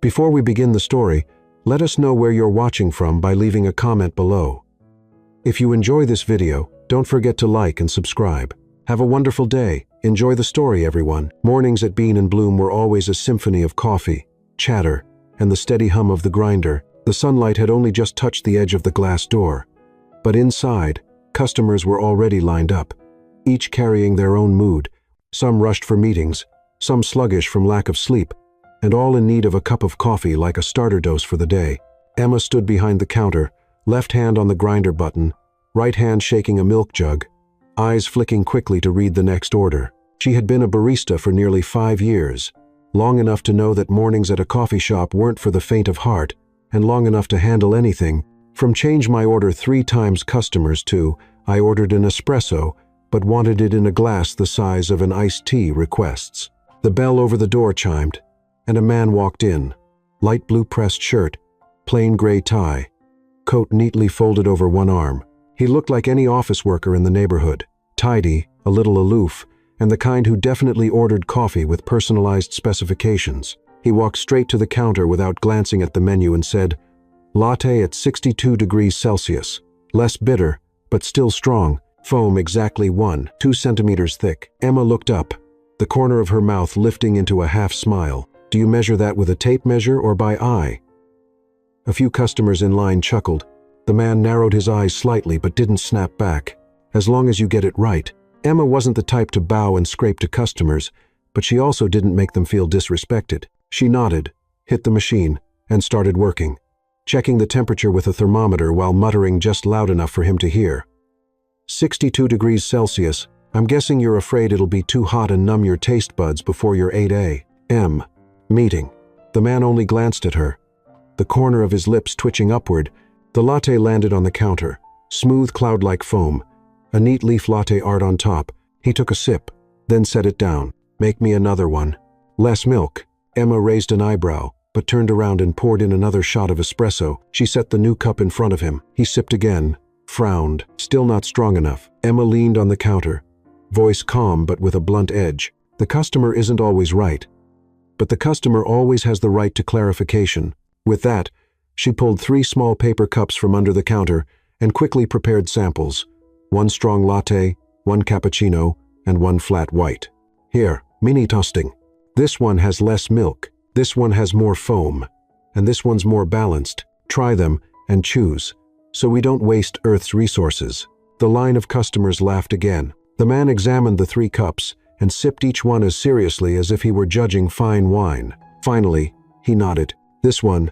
Before we begin the story, let us know where you're watching from by leaving a comment below. If you enjoy this video, don't forget to like and subscribe. Have a wonderful day. Enjoy the story, everyone. Mornings at Bean and Bloom were always a symphony of coffee, chatter, and the steady hum of the grinder. The sunlight had only just touched the edge of the glass door. But inside, customers were already lined up, each carrying their own mood. Some rushed for meetings, some sluggish from lack of sleep, and all in need of a cup of coffee like a starter dose for the day. Emma stood behind the counter, left hand on the grinder button, right hand shaking a milk jug, eyes flicking quickly to read the next order. She had been a barista for nearly 5 years, long enough to know that mornings at a coffee shop weren't for the faint of heart, and long enough to handle anything, from change my order 3 times customers to, I ordered an espresso, but wanted it in a glass the size of an iced tea requests. The bell over the door chimed, and a man walked in. Light blue pressed shirt, plain gray tie, coat neatly folded over one arm. He looked like any office worker in the neighborhood, tidy, a little aloof, and the kind who definitely ordered coffee with personalized specifications. He walked straight to the counter without glancing at the menu and said, "Latte at 62 degrees Celsius. Less bitter, but still strong. Foam exactly 1-2 centimeters thick." Emma looked up, the corner of her mouth lifting into a half smile. "Do you measure that with a tape measure or by eye?" A few customers in line chuckled. The man narrowed his eyes slightly but didn't snap back. "As long as you get it right." Emma wasn't the type to bow and scrape to customers, but she also didn't make them feel disrespected. She nodded, hit the machine, and started working, checking the temperature with a thermometer while muttering just loud enough for him to hear. 62 degrees Celsius. I'm guessing you're afraid it'll be too hot and numb your taste buds before your 8 a.m. meeting. The man only glanced at her, the corner of his lips twitching upward. The latte landed on the counter, smooth cloud-like foam, a neat leaf latte art on top. He took a sip, then set it down. "Make me another one." "Less milk." Emma raised an eyebrow, but turned around and poured in another shot of espresso. She set the new cup in front of him. He sipped again, frowned. "Still not strong enough." Emma leaned on the counter, voice calm but with a blunt edge. "The customer isn't always right, but the customer always has the right to clarification." With that, she pulled 3 small paper cups from under the counter and quickly prepared samples. 1 strong latte, 1 cappuccino, and 1 flat white. "Here, mini toasting. This one has less milk, this one has more foam, and this one's more balanced. Try them and choose, so we don't waste Earth's resources." The line of customers laughed again. The man examined the 3 cups and sipped each one as seriously as if he were judging fine wine. Finally, he nodded. "This one,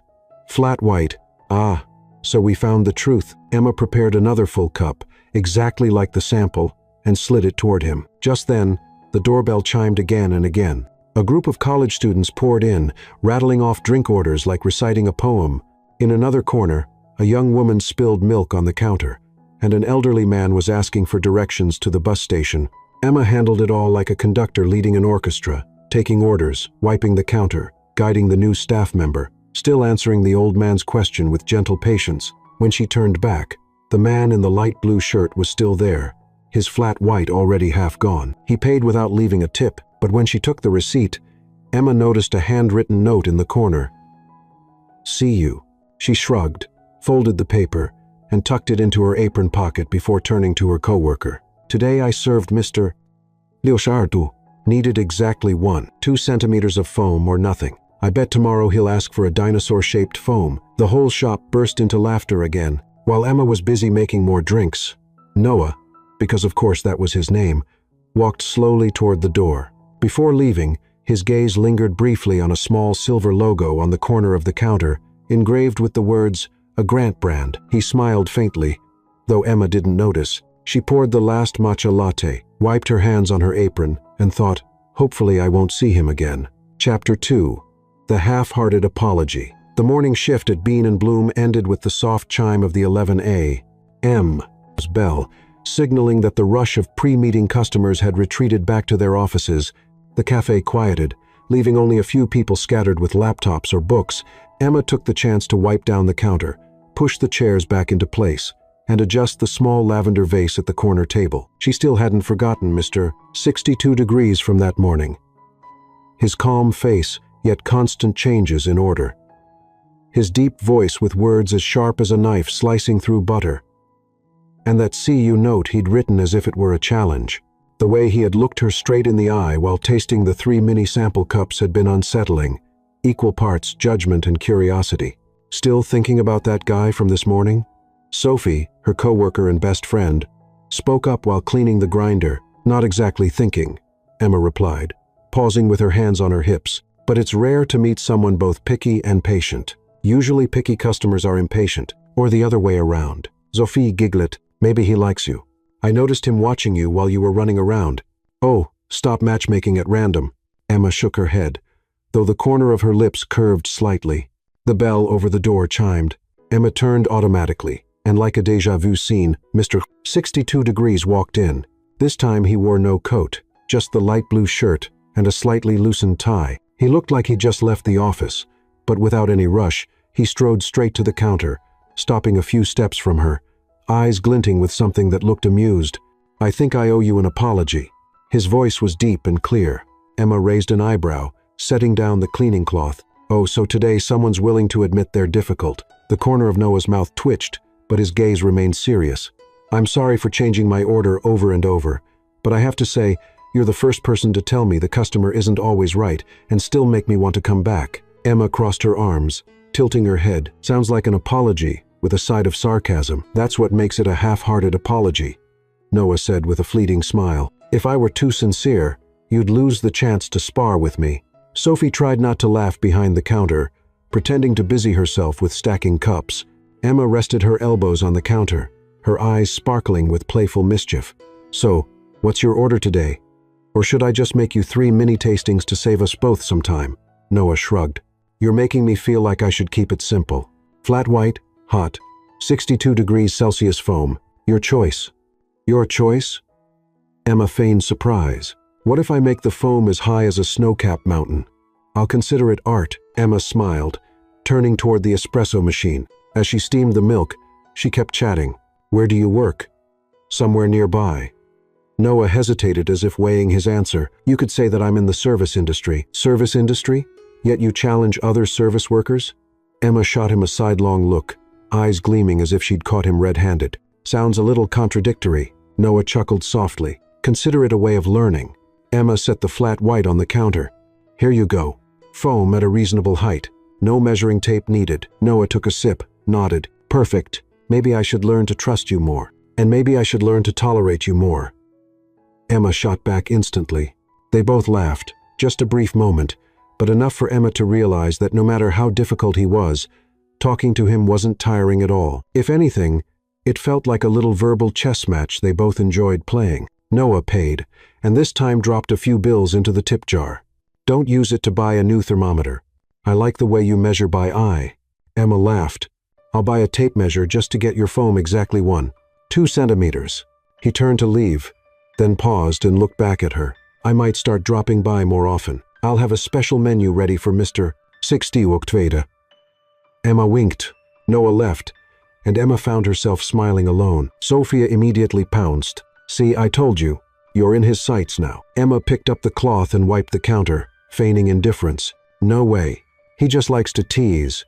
flat white. Ah, so we found the truth." Emma prepared another full cup, exactly like the sample, and slid it toward him. Just then, the doorbell chimed again and again. A group of college students poured in, rattling off drink orders like reciting a poem. In another corner, a young woman spilled milk on the counter, and an elderly man was asking for directions to the bus station. Emma handled it all like a conductor leading an orchestra, taking orders, wiping the counter, guiding the new staff member, still answering the old man's question with gentle patience. When she turned back, the man in the light blue shirt was still there, his flat white already half gone. He paid without leaving a tip, but when she took the receipt, Emma noticed a handwritten note in the corner. "See you." She shrugged, folded the paper, and tucked it into her apron pocket before turning to her coworker. "Today I served Mr. Leosardo. Needed exactly 1-2 centimeters of foam or nothing. I bet tomorrow he'll ask for a dinosaur-shaped foam." The whole shop burst into laughter again, while Emma was busy making more drinks. Noah, because of course that was his name, walked slowly toward the door. Before leaving, his gaze lingered briefly on a small silver logo on the corner of the counter, engraved with the words, "A Grant brand." He smiled faintly, though Emma didn't notice. She poured the last matcha latte, wiped her hands on her apron, and thought, hopefully I won't see him again. Chapter 2. The Half-Hearted Apology. The morning shift at Bean and Bloom ended with the soft chime of the 11 a.m.'s bell, signaling that the rush of pre-meeting customers had retreated back to their offices. The cafe quieted, leaving only a few people scattered with laptops or books. Emma took the chance to wipe down the counter, push the chairs back into place, and adjust the small lavender vase at the corner table. She still hadn't forgotten Mr. 62 Degrees from that morning. His calm face, yet constant changes in order. His deep voice with words as sharp as a knife slicing through butter. And that "see you" note he'd written as if it were a challenge. The way he had looked her straight in the eye while tasting the 3 mini sample cups had been unsettling, equal parts judgment and curiosity. Still thinking about that guy from this morning? Sophie, her coworker and best friend, spoke up while cleaning the grinder. Not exactly thinking, Emma replied, pausing with her hands on her hips. But it's rare to meet someone both picky and patient. Usually picky customers are impatient, or the other way around. Sophie giggled. Maybe he likes you. I noticed him watching you while you were running around. Oh, stop matchmaking at random. Emma shook her head, though the corner of her lips curved slightly. The bell over the door chimed. Emma turned automatically, and like a déjà vu scene, Mr. 62 Degrees walked in. This time he wore no coat, just the light blue shirt and a slightly loosened tie. He looked like he'd just left the office, but without any rush, he strode straight to the counter, stopping a few steps from her, eyes glinting with something that looked amused. I think I owe you an apology. His voice was deep and clear. Emma raised an eyebrow, setting down the cleaning cloth. Oh, so today someone's willing to admit they're difficult. The corner of Noah's mouth twitched, but his gaze remained serious. I'm sorry for changing my order over and over, but I have to say, you're the first person to tell me the customer isn't always right and still make me want to come back. Emma crossed her arms, tilting her head. Sounds like an apology, with a side of sarcasm. That's what makes it a half-hearted apology, Noah said with a fleeting smile. If I were too sincere, you'd lose the chance to spar with me. Sophie tried not to laugh behind the counter, pretending to busy herself with stacking cups. Emma rested her elbows on the counter, her eyes sparkling with playful mischief. So, what's your order today? Or should I just make you 3 mini tastings to save us both some time? Noah shrugged. You're making me feel like I should keep it simple. Flat white, hot, 62 degrees Celsius foam. Your choice. Your choice? Emma feigned surprise. What if I make the foam as high as a snow-capped mountain? I'll consider it art. Emma smiled, turning toward the espresso machine. As she steamed the milk, she kept chatting. Where do you work? Somewhere nearby. Noah hesitated as if weighing his answer. You could say that I'm in the service industry. Service industry? Yet you challenge other service workers? Emma shot him a sidelong look, eyes gleaming as if she'd caught him red-handed. Sounds a little contradictory. Noah chuckled softly. Consider it a way of learning. Emma set the flat white on the counter. Here you go. Foam at a reasonable height. No measuring tape needed. Noah took a sip, nodded. Perfect. Maybe I should learn to trust you more. And maybe I should learn to tolerate you more. Emma shot back instantly. They both laughed, just a brief moment, but enough for Emma to realize that no matter how difficult he was, talking to him wasn't tiring at all. If anything, it felt like a little verbal chess match they both enjoyed playing. Noah paid, and this time dropped a few bills into the tip jar. Don't use it to buy a new thermometer. I like the way you measure by eye. Emma laughed. I'll buy a tape measure just to get your foam exactly 2 centimeters. He turned to leave, then paused and looked back at her. I might start dropping by more often. I'll have a special menu ready for Mr. 62. Emma winked. Noah left, and Emma found herself smiling alone. Sophia immediately pounced. See, I told you. You're in his sights now. Emma picked up the cloth and wiped the counter, feigning indifference. No way. He just likes to tease.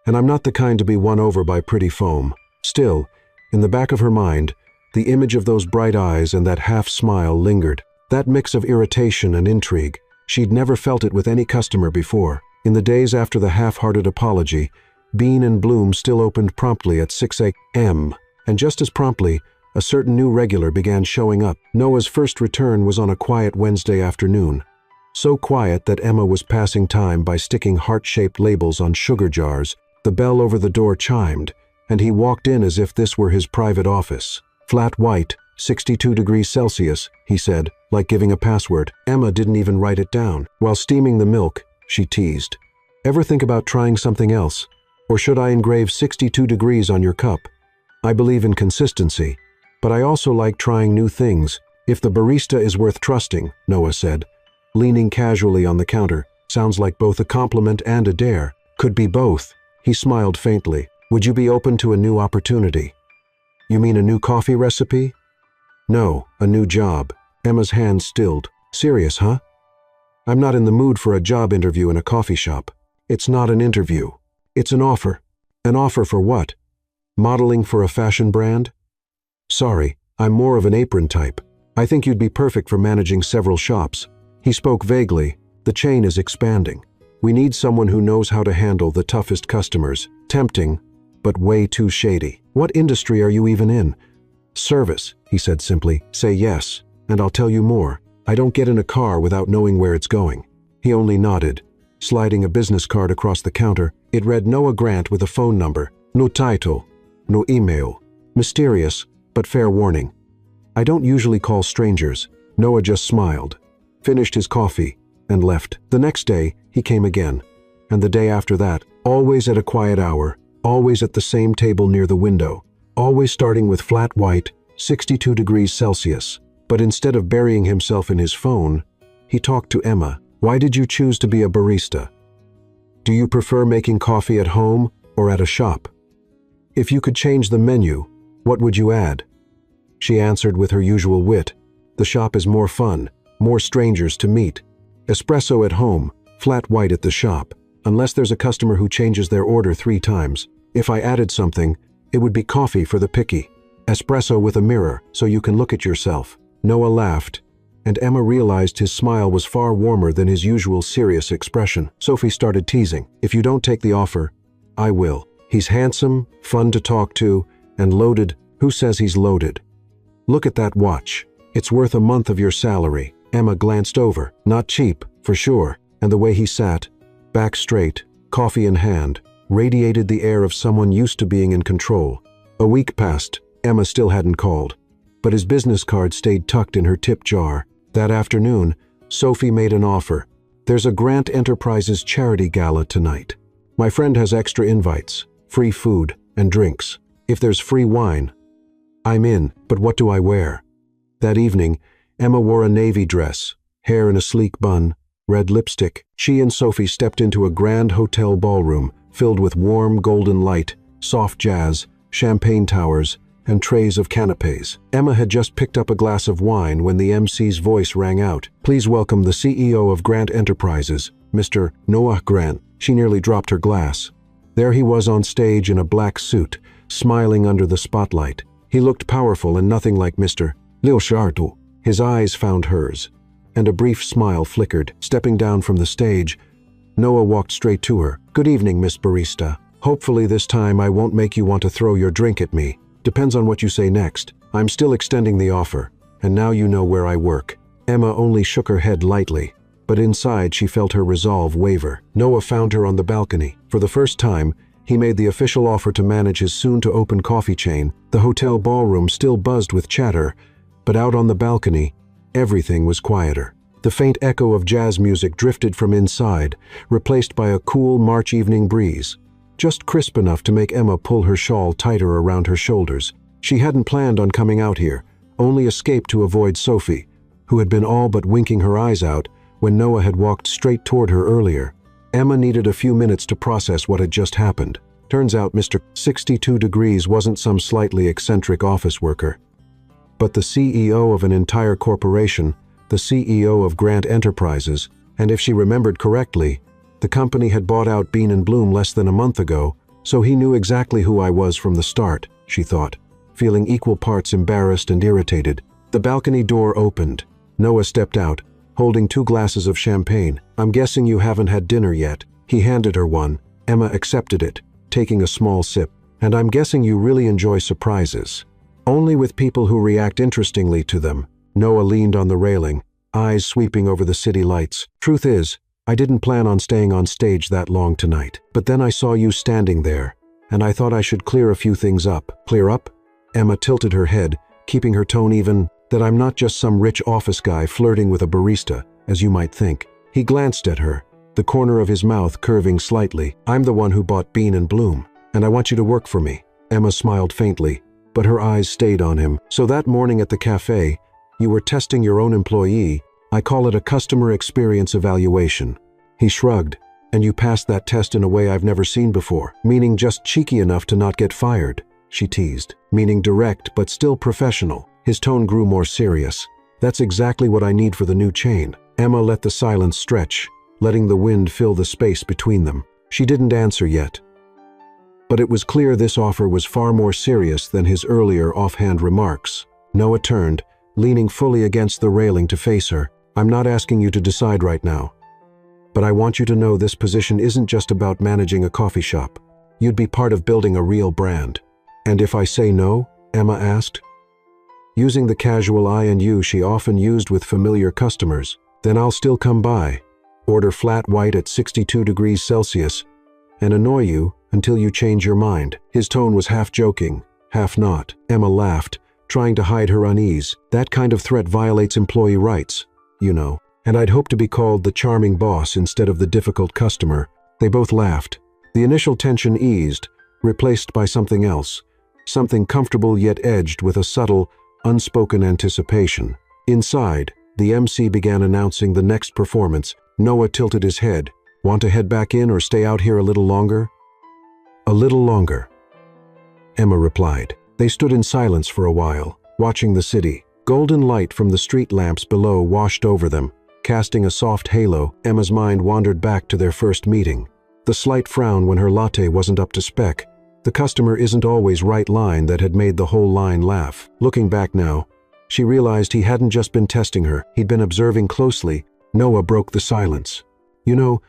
And I'm not the kind to be won over by pretty foam. Still, in the back of her mind, the image of those bright eyes and that half-smile lingered. That mix of irritation and intrigue. She'd never felt it with any customer before. In the days after the half-hearted apology, Bean and Bloom still opened promptly at 6 a.m., and just as promptly, a certain new regular began showing up. Noah's first return was on a quiet Wednesday afternoon. So quiet that Emma was passing time by sticking heart-shaped labels on sugar jars. The bell over the door chimed, and he walked in as if this were his private office. Flat white, 62 degrees Celsius, he said, like giving a password. Emma didn't even write it down. While steaming the milk, she teased. Ever think about trying something else? Or should I engrave 62 degrees on your cup? I believe in consistency, but I also like trying new things. If the barista is worth trusting, Noah said, leaning casually on the counter. Sounds like both a compliment and a dare. Could be both. He smiled faintly. Would you be open to a new opportunity? You mean a new coffee recipe? No, a new job. Emma's hand stilled. Serious, huh? I'm not in the mood for a job interview in a coffee shop. It's not an interview. It's an offer. An offer for what? Modeling for a fashion brand? Sorry, I'm more of an apron type. I think you'd be perfect for managing several shops. He spoke vaguely. The chain is expanding. We need someone who knows how to handle the toughest customers. Tempting, but way too shady. What industry are you even in? Service, he said simply. Say yes, and I'll tell you more. I don't get in a car without knowing where it's going. He only nodded. Sliding a business card across the counter, it read Noah Grant with a phone number. No title, no email. Mysterious, but fair warning. I don't usually call strangers. Noah just smiled, finished his coffee, and left. The next day, he came again. And the day after that, always at a quiet hour, always at the same table near the window, always starting with flat white, 62 degrees Celsius. But instead of burying himself in his phone, he talked to Emma. Why did you choose to be a barista? Do you prefer making coffee at home or at a shop? If you could change the menu, what would you add? She answered with her usual wit. The shop is more fun, more strangers to meet. Espresso at home, flat white at the shop, unless there's a customer who changes their order 3 times. If I added something, it would be coffee for the picky. Espresso with a mirror, so you can look at yourself. Noah laughed, and Emma realized his smile was far warmer than his usual serious expression. Sophie started teasing. If you don't take the offer, I will. He's handsome, fun to talk to, and loaded. Who says he's loaded? Look at that watch. It's worth a month of your salary. Emma glanced over. Not cheap, for sure. And the way he sat, back straight, coffee in hand, radiated the air of someone used to being in control. A week passed. Emma still hadn't called, but his business card stayed tucked in her tip jar. That afternoon, Sophie made an offer. There's a Grant Enterprises charity gala tonight. My friend has extra invites, free food and drinks. If there's free wine, I'm in, but what do I wear? That evening, Emma wore a navy dress, hair in a sleek bun, red lipstick. She and Sophie stepped into a grand hotel ballroom filled with warm golden light, soft jazz, champagne towers, and trays of canapes. Emma had just picked up a glass of wine when the MC's voice rang out. Please welcome the CEO of Grant Enterprises, Mr. Noah Grant. She nearly dropped her glass. There he was on stage in a black suit, smiling under the spotlight. He looked powerful and nothing like Mr. Lil Shartu. His eyes found hers, and a brief smile flickered. Stepping down from the stage, Noah walked straight to her. Good evening, Miss Barista. Hopefully this time I won't make you want to throw your drink at me. Depends on what you say next. I'm still extending the offer, and now you know where I work. Emma only shook her head lightly, but inside she felt her resolve waver. Noah found her on the balcony. For the first time, he made the official offer to manage his soon-to-open coffee chain. The hotel ballroom still buzzed with chatter, but out on the balcony, everything was quieter. The faint echo of jazz music drifted from inside, replaced by a cool March evening breeze, just crisp enough to make Emma pull her shawl tighter around her shoulders. She hadn't planned on coming out here, only escaped to avoid Sophie, who had been all but winking her eyes out when Noah had walked straight toward her earlier. Emma needed a few minutes to process what had just happened. Turns out Mr. 62 Degrees wasn't some slightly eccentric office worker, but the CEO of an entire corporation, the CEO of Grant Enterprises, and if she remembered correctly, the company had bought out Bean & Bloom less than a month ago, so he knew exactly who I was from the start, she thought, feeling equal parts embarrassed and irritated. The balcony door opened. Noah stepped out, holding 2 glasses of champagne. I'm guessing you haven't had dinner yet. He handed her one. Emma accepted it, taking a small sip. And I'm guessing you really enjoy surprises. Only with people who react interestingly to them. Noah leaned on the railing, eyes sweeping over the city lights. Truth is, I didn't plan on staying on stage that long tonight. But then I saw you standing there, and I thought I should clear a few things up. Clear up? Emma tilted her head, keeping her tone even. That I'm not just some rich office guy flirting with a barista, as you might think. He glanced at her, the corner of his mouth curving slightly. I'm the one who bought Bean & Bloom, and I want you to work for me. Emma smiled faintly, but her eyes stayed on him. So that morning at the cafe, you were testing your own employee. I call it a customer experience evaluation. He shrugged. And you passed that test in a way I've never seen before. Meaning just cheeky enough to not get fired, she teased. Meaning direct but still professional. His tone grew more serious. That's exactly what I need for the new chain. Emma let the silence stretch, letting the wind fill the space between them. She didn't answer yet. But it was clear this offer was far more serious than his earlier offhand remarks. Noah turned, leaning fully against the railing to face her. "I'm not asking you to decide right now. But I want you to know this position isn't just about managing a coffee shop. You'd be part of building a real brand." "And if I say no?" Emma asked. Using the casual I and you she often used with familiar customers. "Then I'll still come by, order flat white at 62 degrees Celsius, and annoy you until you change your mind." His tone was half joking, half not. Emma laughed, trying to hide her unease. "That kind of threat violates employee rights, you know. And I'd hope to be called the charming boss instead of the difficult customer." They both laughed. The initial tension eased, replaced by something else, something comfortable yet edged with a subtle, unspoken anticipation. Inside, the MC began announcing the next performance. Noah tilted his head. "Want to head back in or stay out here a little longer?" "A little longer," Emma replied. They stood in silence for a while, watching the city. Golden light from the street lamps below washed over them, casting a soft halo. Emma's mind wandered back to their first meeting. The slight frown when her latte wasn't up to spec, the customer isn't always right line that had made the whole line laugh. Looking back now, she realized he hadn't just been testing her, he'd been observing closely. Noah broke the silence. "You know,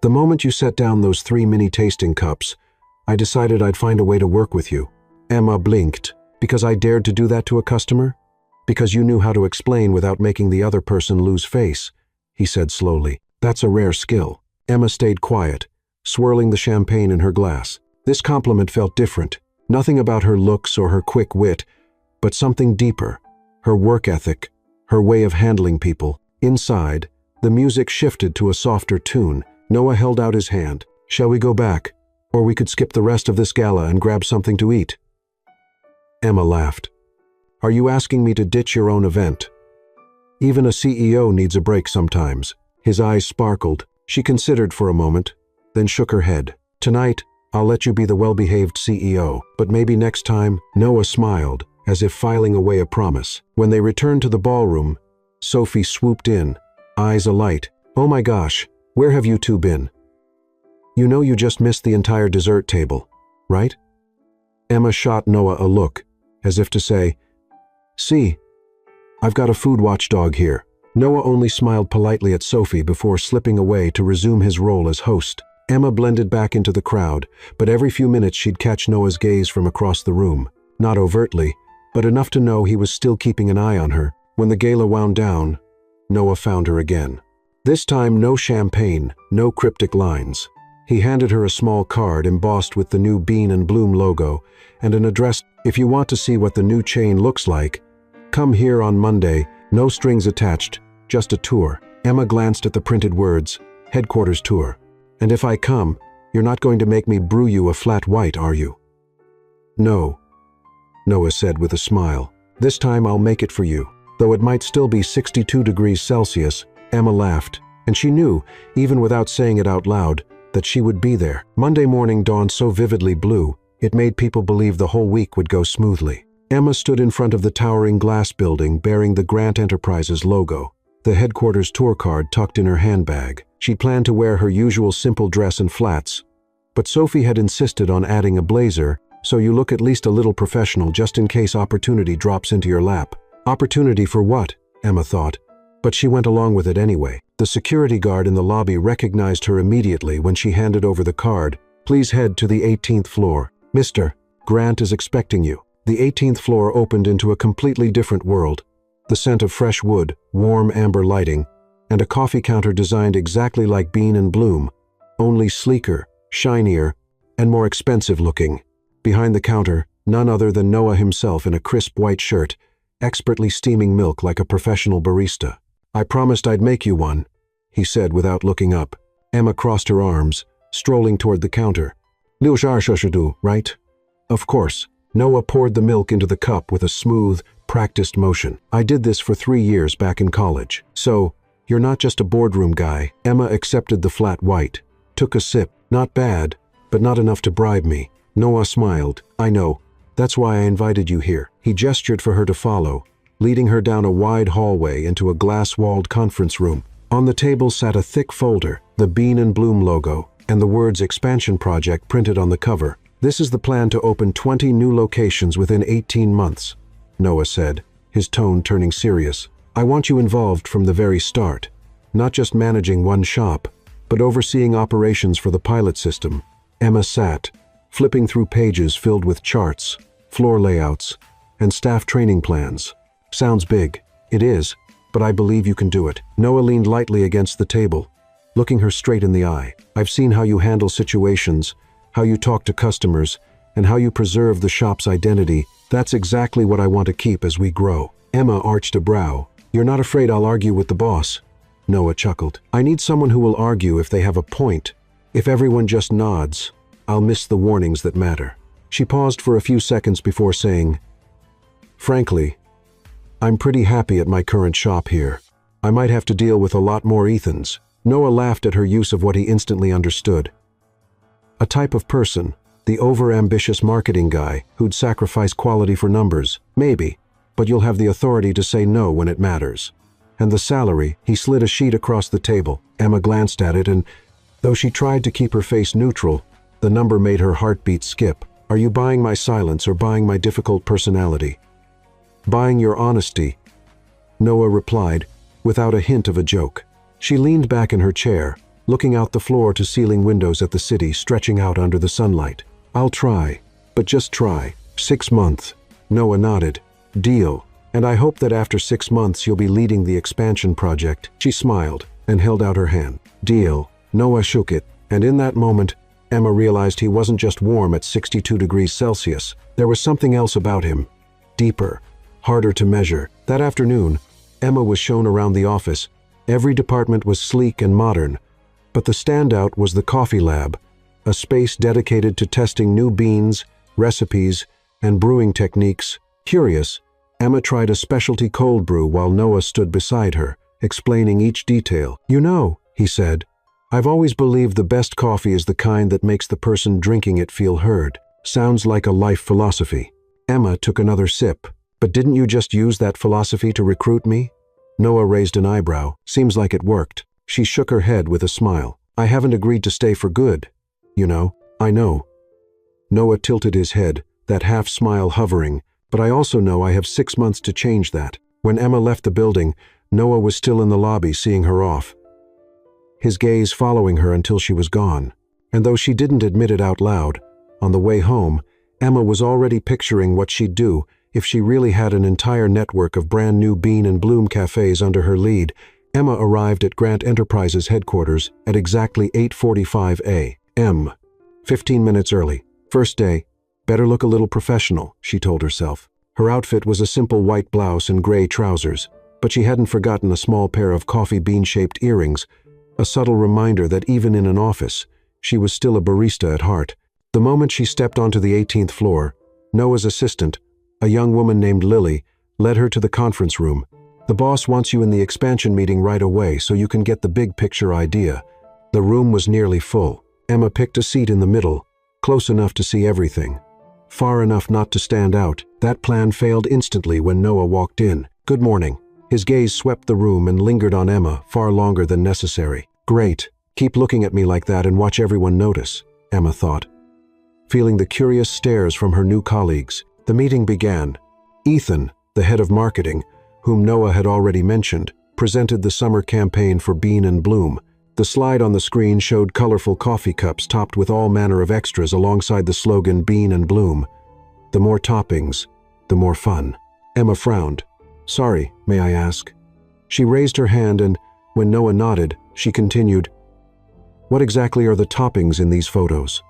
the moment you set down those 3 mini tasting cups, I decided I'd find a way to work with you." Emma blinked. "Because I dared to do that to a customer? Because you knew how to explain without making the other person lose face," he said slowly. "That's a rare skill." Emma stayed quiet, swirling the champagne in her glass. This compliment felt different. Nothing about her looks or her quick wit, but something deeper. Her work ethic, her way of handling people. Inside, the music shifted to a softer tune. Noah held out his hand. "Shall we go back? Or we could skip the rest of this gala and grab something to eat?" Emma laughed. "Are you asking me to ditch your own event? Even a CEO needs a break sometimes." His eyes sparkled. She considered for a moment, then shook her head. "Tonight, I'll let you be the well-behaved CEO, but maybe next time." Noah smiled, as if filing away a promise. When they returned to the ballroom, Sophie swooped in, eyes alight. "Oh my gosh, where have you two been? You know you just missed the entire dessert table, right?" Emma shot Noah a look, as if to say, "See, I've got a food watchdog here." Noah only smiled politely at Sophie before slipping away to resume his role as host. Emma blended back into the crowd, but every few minutes she'd catch Noah's gaze from across the room. Not overtly, but enough to know he was still keeping an eye on her. When the gala wound down, Noah found her again. This time no champagne, no cryptic lines. He handed her a small card embossed with the new Bean and Bloom logo and an address. "If you want to see what the new chain looks like, come here on Monday, no strings attached, just a tour." Emma glanced at the printed words, "Headquarters tour." "And if I come, you're not going to make me brew you a flat white, are you?" "No," Noah said with a smile. "This time I'll make it for you." Though it might still be 62 degrees Celsius, Emma laughed, and she knew, even without saying it out loud, that she would be there. Monday morning dawned so vividly blue, it made people believe the whole week would go smoothly. Emma stood in front of the towering glass building bearing the Grant Enterprises logo, the headquarters tour card tucked in her handbag. She planned to wear her usual simple dress and flats, but Sophie had insisted on adding a blazer, so you look at least a little professional just in case opportunity drops into your lap. Opportunity for what? Emma thought, but she went along with it anyway. The security guard in the lobby recognized her immediately when she handed over the card. "Please head to the 18th floor. Mr. Grant is expecting you." The 18th floor opened into a completely different world. The scent of fresh wood, warm amber lighting, and a coffee counter designed exactly like Bean and Bloom, only sleeker, shinier, and more expensive looking. Behind the counter, none other than Noah himself in a crisp white shirt, expertly steaming milk like a professional barista. "I promised I'd make you one," he said without looking up. Emma crossed her arms, strolling toward the counter. "Liu Shashushudu, right?" "Of course." Noah poured the milk into the cup with a smooth, practiced motion. "I did this for 3 years back in college. So, you're not just a boardroom guy." Emma accepted the flat white, took a sip. "Not bad, but not enough to bribe me." Noah smiled. "I know. That's why I invited you here." He gestured for her to follow, leading her down a wide hallway into a glass-walled conference room. On the table sat a thick folder, the Bean and Bloom logo, and the words Expansion Project printed on the cover. "This is the plan to open 20 new locations within 18 months, Noah said, his tone turning serious. "I want you involved from the very start, not just managing one shop, but overseeing operations for the pilot system." Emma sat, flipping through pages filled with charts, floor layouts, and staff training plans. "Sounds big. It is, but I believe you can do it." Noah leaned lightly against the table, looking her straight in the eye. "I've seen how you handle situations, how you talk to customers, and how you preserve the shop's identity. That's exactly what I want to keep as we grow." Emma arched a brow. "You're not afraid I'll argue with the boss?" Noah chuckled. "I need someone who will argue if they have a point. If everyone just nods, I'll miss the warnings that matter." She paused for a few seconds before saying, "Frankly, I'm pretty happy at my current shop here. I might have to deal with a lot more Ethans." Noah laughed at her use of what he instantly understood. A type of person, the over-ambitious marketing guy who'd sacrifice quality for numbers. Maybe, but you'll have the authority to say no when it matters. And the salary, he slid a sheet across the table. Emma glanced at it and, though she tried to keep her face neutral, the number made her heartbeat skip. "Are you buying my silence or buying my difficult personality?" "Buying your honesty," Noah replied, without a hint of a joke. She leaned back in her chair, looking out the floor-to-ceiling windows at the city stretching out under the sunlight. "I'll try, but just try. 6 months. Noah nodded. "Deal. And I hope that after 6 months you'll be leading the expansion project." She smiled and held out her hand. "Deal." Noah shook it, and in that moment, Emma realized he wasn't just warm at 62 degrees Celsius. There was something else about him. Deeper, harder to measure. That afternoon, Emma was shown around the office. Every department was sleek and modern, but the standout was the coffee lab, a space dedicated to testing new beans, recipes, and brewing techniques. Curious, Emma tried a specialty cold brew while Noah stood beside her, explaining each detail. "You know," he said, "I've always believed the best coffee is the kind that makes the person drinking it feel heard." Sounds like a life philosophy. Emma took another sip. "But didn't you just use that philosophy to recruit me?" Noah raised an eyebrow. "Seems like it worked." She shook her head with a smile. "I haven't agreed to stay for good. You know." "I know." Noah tilted his head, that half-smile hovering. "But I also know I have 6 months to change that." When Emma left the building, Noah was still in the lobby seeing her off, his gaze following her until she was gone. And though she didn't admit it out loud, on the way home, Emma was already picturing what she'd do if she really had an entire network of brand new Bean and Bloom cafes under her lead. Emma arrived at Grant Enterprises headquarters at exactly 8:45 a.m., 15 minutes early. First day, better look a little professional, she told herself. Her outfit was a simple white blouse and gray trousers, but she hadn't forgotten a small pair of coffee bean-shaped earrings, a subtle reminder that even in an office, she was still a barista at heart. The moment she stepped onto the 18th floor, Noah's assistant, a young woman named Lily, led her to the conference room. "The boss wants you in the expansion meeting right away so you can get the big picture idea." The room was nearly full. Emma picked a seat in the middle, close enough to see everything, far enough not to stand out. That plan failed instantly when Noah walked in. "Good morning." His gaze swept the room and lingered on Emma far longer than necessary. "Great. Keep looking at me like that and watch everyone notice," Emma thought, feeling the curious stares from her new colleagues. The meeting began. Ethan, the head of marketing, whom Noah had already mentioned, presented the summer campaign for Bean and Bloom. The slide on the screen showed colorful coffee cups topped with all manner of extras alongside the slogan Bean and Bloom. The more toppings, the more fun. Emma frowned. "Sorry, may I ask?" She raised her hand and, when Noah nodded, she continued, "What exactly are the toppings in these photos?"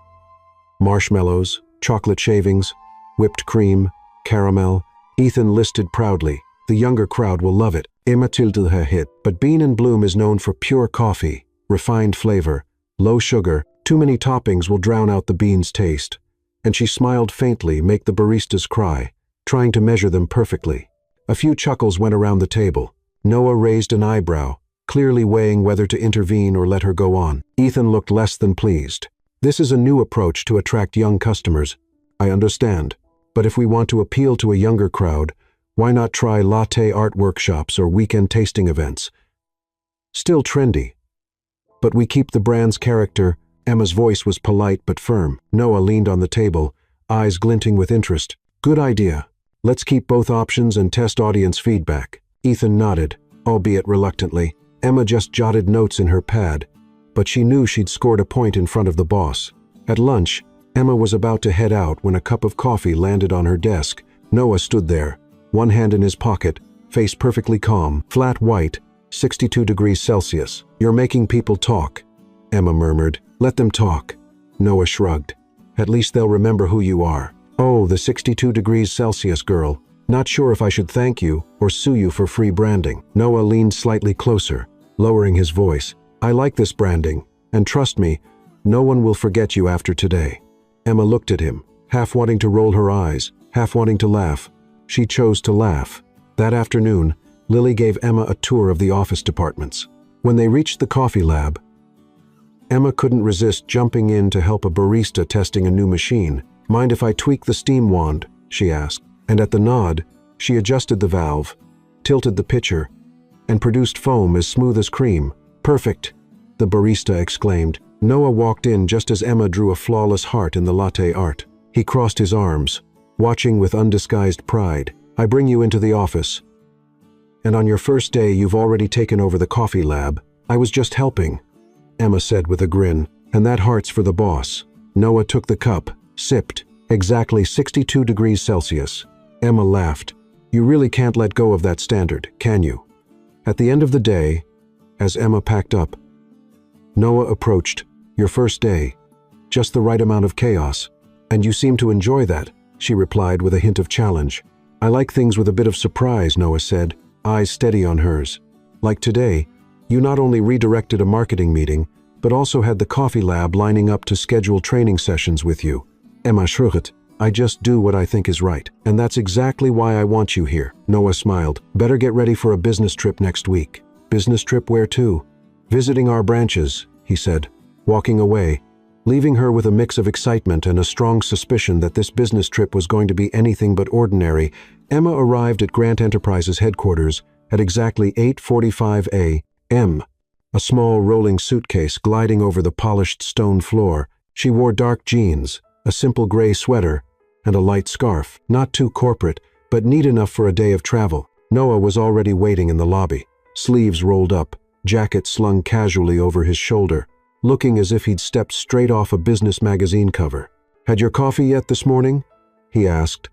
"Marshmallows, chocolate shavings, whipped cream, caramel," Ethan listed proudly. "The younger crowd will love it." Emma tilted her head. "But Bean and Bloom is known for pure coffee, refined flavor, low sugar. Too many toppings will drown out the beans' taste." And she smiled faintly, make the baristas cry, trying to measure them perfectly. A few chuckles went around the table. Noah raised an eyebrow, clearly weighing whether to intervene or let her go on. Ethan looked less than pleased. "This is a new approach to attract young customers. I understand. But if we want to appeal to a younger crowd, why not try latte art workshops or weekend tasting events?" Still trendy. But we keep the brand's character. Emma's voice was polite but firm. Noah leaned on the table, eyes glinting with interest. Good idea. Let's keep both options and test audience feedback. Ethan nodded, albeit reluctantly. Emma just jotted notes in her pad, but she knew she'd scored a point in front of the boss. At lunch, Emma was about to head out when a cup of coffee landed on her desk. Noah stood there, one hand in his pocket, face perfectly calm, flat white, 62 degrees Celsius. You're making people talk, Emma murmured. Let them talk. Noah shrugged. At least they'll remember who you are. Oh, the 62 degrees Celsius girl. Not sure if I should thank you or sue you for free branding. Noah leaned slightly closer, lowering his voice. I like this branding, and trust me, no one will forget you after today. Emma looked at him, half wanting to roll her eyes, half wanting to laugh. She chose to laugh. That afternoon, Lily gave Emma a tour of the office departments. When they reached the coffee lab, Emma couldn't resist jumping in to help a barista testing a new machine. Mind if I tweak the steam wand? She asked. And at the nod, she adjusted the valve, tilted the pitcher, and produced foam as smooth as cream. Perfect, the barista exclaimed. Noah walked in just as Emma drew a flawless heart in the latte art. He crossed his arms, watching with undisguised pride. I bring you into the office. And on your first day, you've already taken over the coffee lab. I was just helping, Emma said with a grin. And that heart's for the boss. Noah took the cup, sipped. Exactly 62 degrees Celsius. Emma laughed. You really can't let go of that standard, can you? At the end of the day, as Emma packed up, Noah approached. Your first day. Just the right amount of chaos. And you seem to enjoy that, she replied with a hint of challenge. I like things with a bit of surprise, Noah said, eyes steady on hers. Like today, you not only redirected a marketing meeting, but also had the coffee lab lining up to schedule training sessions with you. Emma shrugged. I just do what I think is right. And that's exactly why I want you here. Noah smiled. Better get ready for a business trip next week. Business trip where to? Visiting our branches, he said, walking away, leaving her with a mix of excitement and a strong suspicion that this business trip was going to be anything but ordinary. Emma arrived at Grant Enterprises headquarters at exactly 8:45 a.m., a small rolling suitcase gliding over the polished stone floor. She wore dark jeans, a simple gray sweater, and a light scarf, not too corporate, but neat enough for a day of travel. Noah was already waiting in the lobby, sleeves rolled up, jacket slung casually over his shoulder, looking as if he'd stepped straight off a business magazine cover. Had your coffee yet this morning? He asked,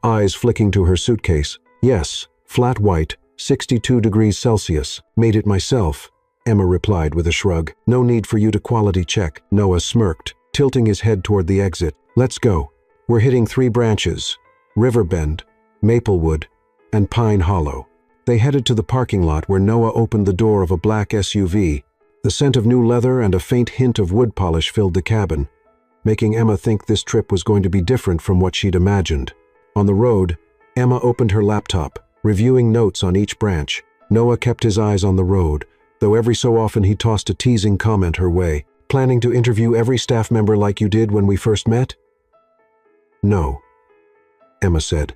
eyes flicking to her suitcase. Yes, flat white, 62 degrees Celsius. Made it myself, Emma replied with a shrug. No need for you to quality check. Noah smirked, tilting his head toward the exit. Let's go. We're hitting 3 branches, Riverbend, Maplewood, and Pine Hollow. They headed to the parking lot where Noah opened the door of a black SUV. The scent of new leather and a faint hint of wood polish filled the cabin, making Emma think this trip was going to be different from what she'd imagined. On the road, Emma opened her laptop, reviewing notes on each branch. Noah kept his eyes on the road, though every so often he tossed a teasing comment her way. Planning to interview every staff member like you did when we first met? No, Emma said,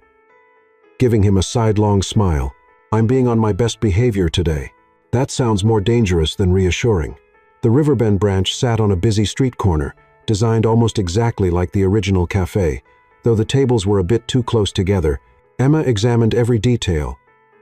giving him a sidelong smile. I'm being on my best behavior today. That sounds more dangerous than reassuring. The Riverbend branch sat on a busy street corner, designed almost exactly like the original cafe, though the tables were a bit too close together. Emma examined every detail,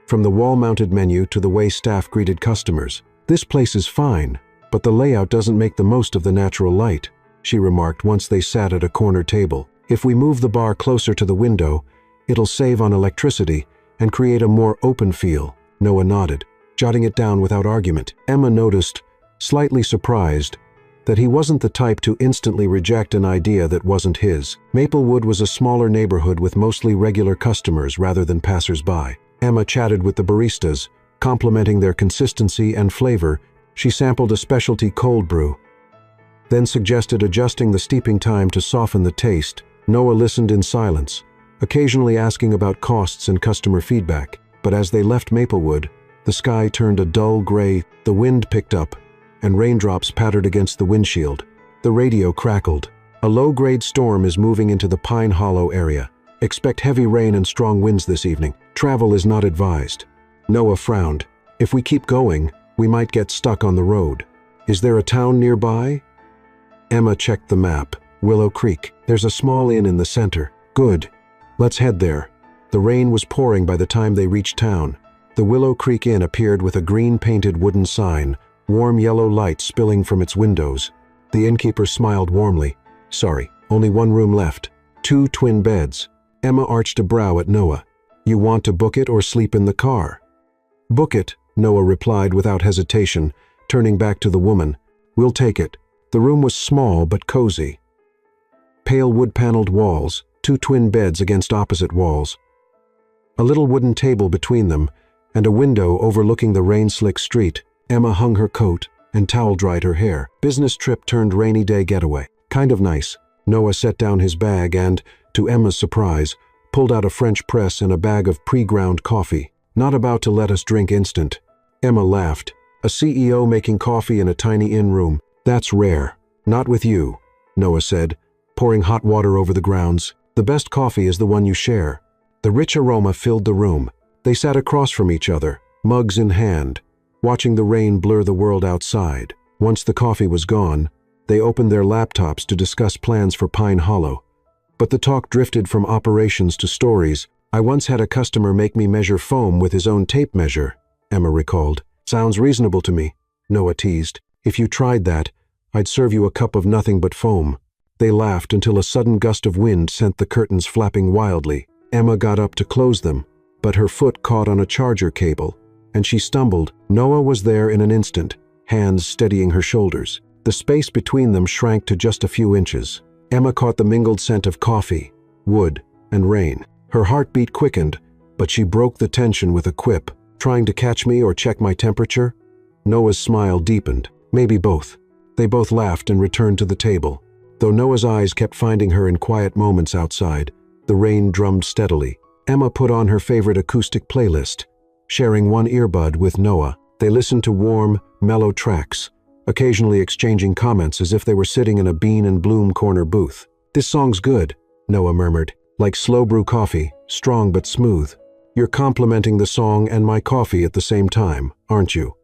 from the wall-mounted menu to the way staff greeted customers. This place is fine, but the layout doesn't make the most of the natural light, she remarked once they sat at a corner table. If we move the bar closer to the window, it'll save on electricity and create a more open feel. Noah nodded, jotting it down without argument. Emma noticed, slightly surprised, that he wasn't the type to instantly reject an idea that wasn't his. Maplewood was a smaller neighborhood with mostly regular customers rather than passers-by. Emma chatted with the baristas, complimenting their consistency and flavor. She sampled a specialty cold brew, then suggested adjusting the steeping time to soften the taste. Noah listened in silence, occasionally asking about costs and customer feedback. But as they left Maplewood, the sky turned a dull gray, the wind picked up, and raindrops pattered against the windshield. The radio crackled. A low-grade storm is moving into the Pine Hollow area. Expect heavy rain and strong winds this evening. Travel is not advised. Noah frowned. If we keep going, We might get stuck on the road. Is there a town nearby? Emma checked the map. Willow Creek. There's a small inn in the center. Good. Let's head there. The rain was pouring by the time they reached town. The Willow Creek Inn appeared with a green-painted wooden sign, warm yellow light spilling from its windows. The innkeeper smiled warmly. Sorry, only one room left. 2 twin beds. Emma arched a brow at Noah. You want to book it or sleep in the car? Book it, Noah replied without hesitation, turning back to the woman. We'll take it. The room was small but cozy. Pale wood-paneled walls, 2 twin beds against opposite walls. A little wooden table between them, and a window overlooking the rain-slick street. Emma hung her coat and towel-dried her hair. Business trip turned rainy day getaway. Kind of nice. Noah set down his bag and, to Emma's surprise, pulled out a French press and a bag of pre-ground coffee. Not about to let us drink instant. Emma laughed. A CEO making coffee in a tiny inn room. That's rare. Not with you, Noah said, pouring hot water over the grounds. The best coffee is the one you share. The rich aroma filled the room. They sat across from each other, mugs in hand, watching the rain blur the world outside. Once the coffee was gone, they opened their laptops to discuss plans for Pine Hollow. But the talk drifted from operations to stories. I once had a customer make me measure foam with his own tape measure, Emma recalled. Sounds reasonable to me, Noah teased. If you tried that, I'd serve you a cup of nothing but foam. They laughed until a sudden gust of wind sent the curtains flapping wildly. Emma got up to close them, but her foot caught on a charger cable, and she stumbled. Noah was there in an instant, hands steadying her shoulders. The space between them shrank to just a few inches. Emma caught the mingled scent of coffee, wood, and rain. Her heartbeat quickened, but she broke the tension with a quip. Trying to catch me or check my temperature? Noah's smile deepened. Maybe both. They both laughed and returned to the table. Though Noah's eyes kept finding her in quiet moments outside, the rain drummed steadily. Emma put on her favorite acoustic playlist. Sharing one earbud with Noah, they listened to warm, mellow tracks, occasionally exchanging comments as if they were sitting in a Bean and Bloom corner booth. This song's good, Noah murmured. Like slow brew coffee, strong but smooth. You're complimenting the song and my coffee at the same time, aren't you?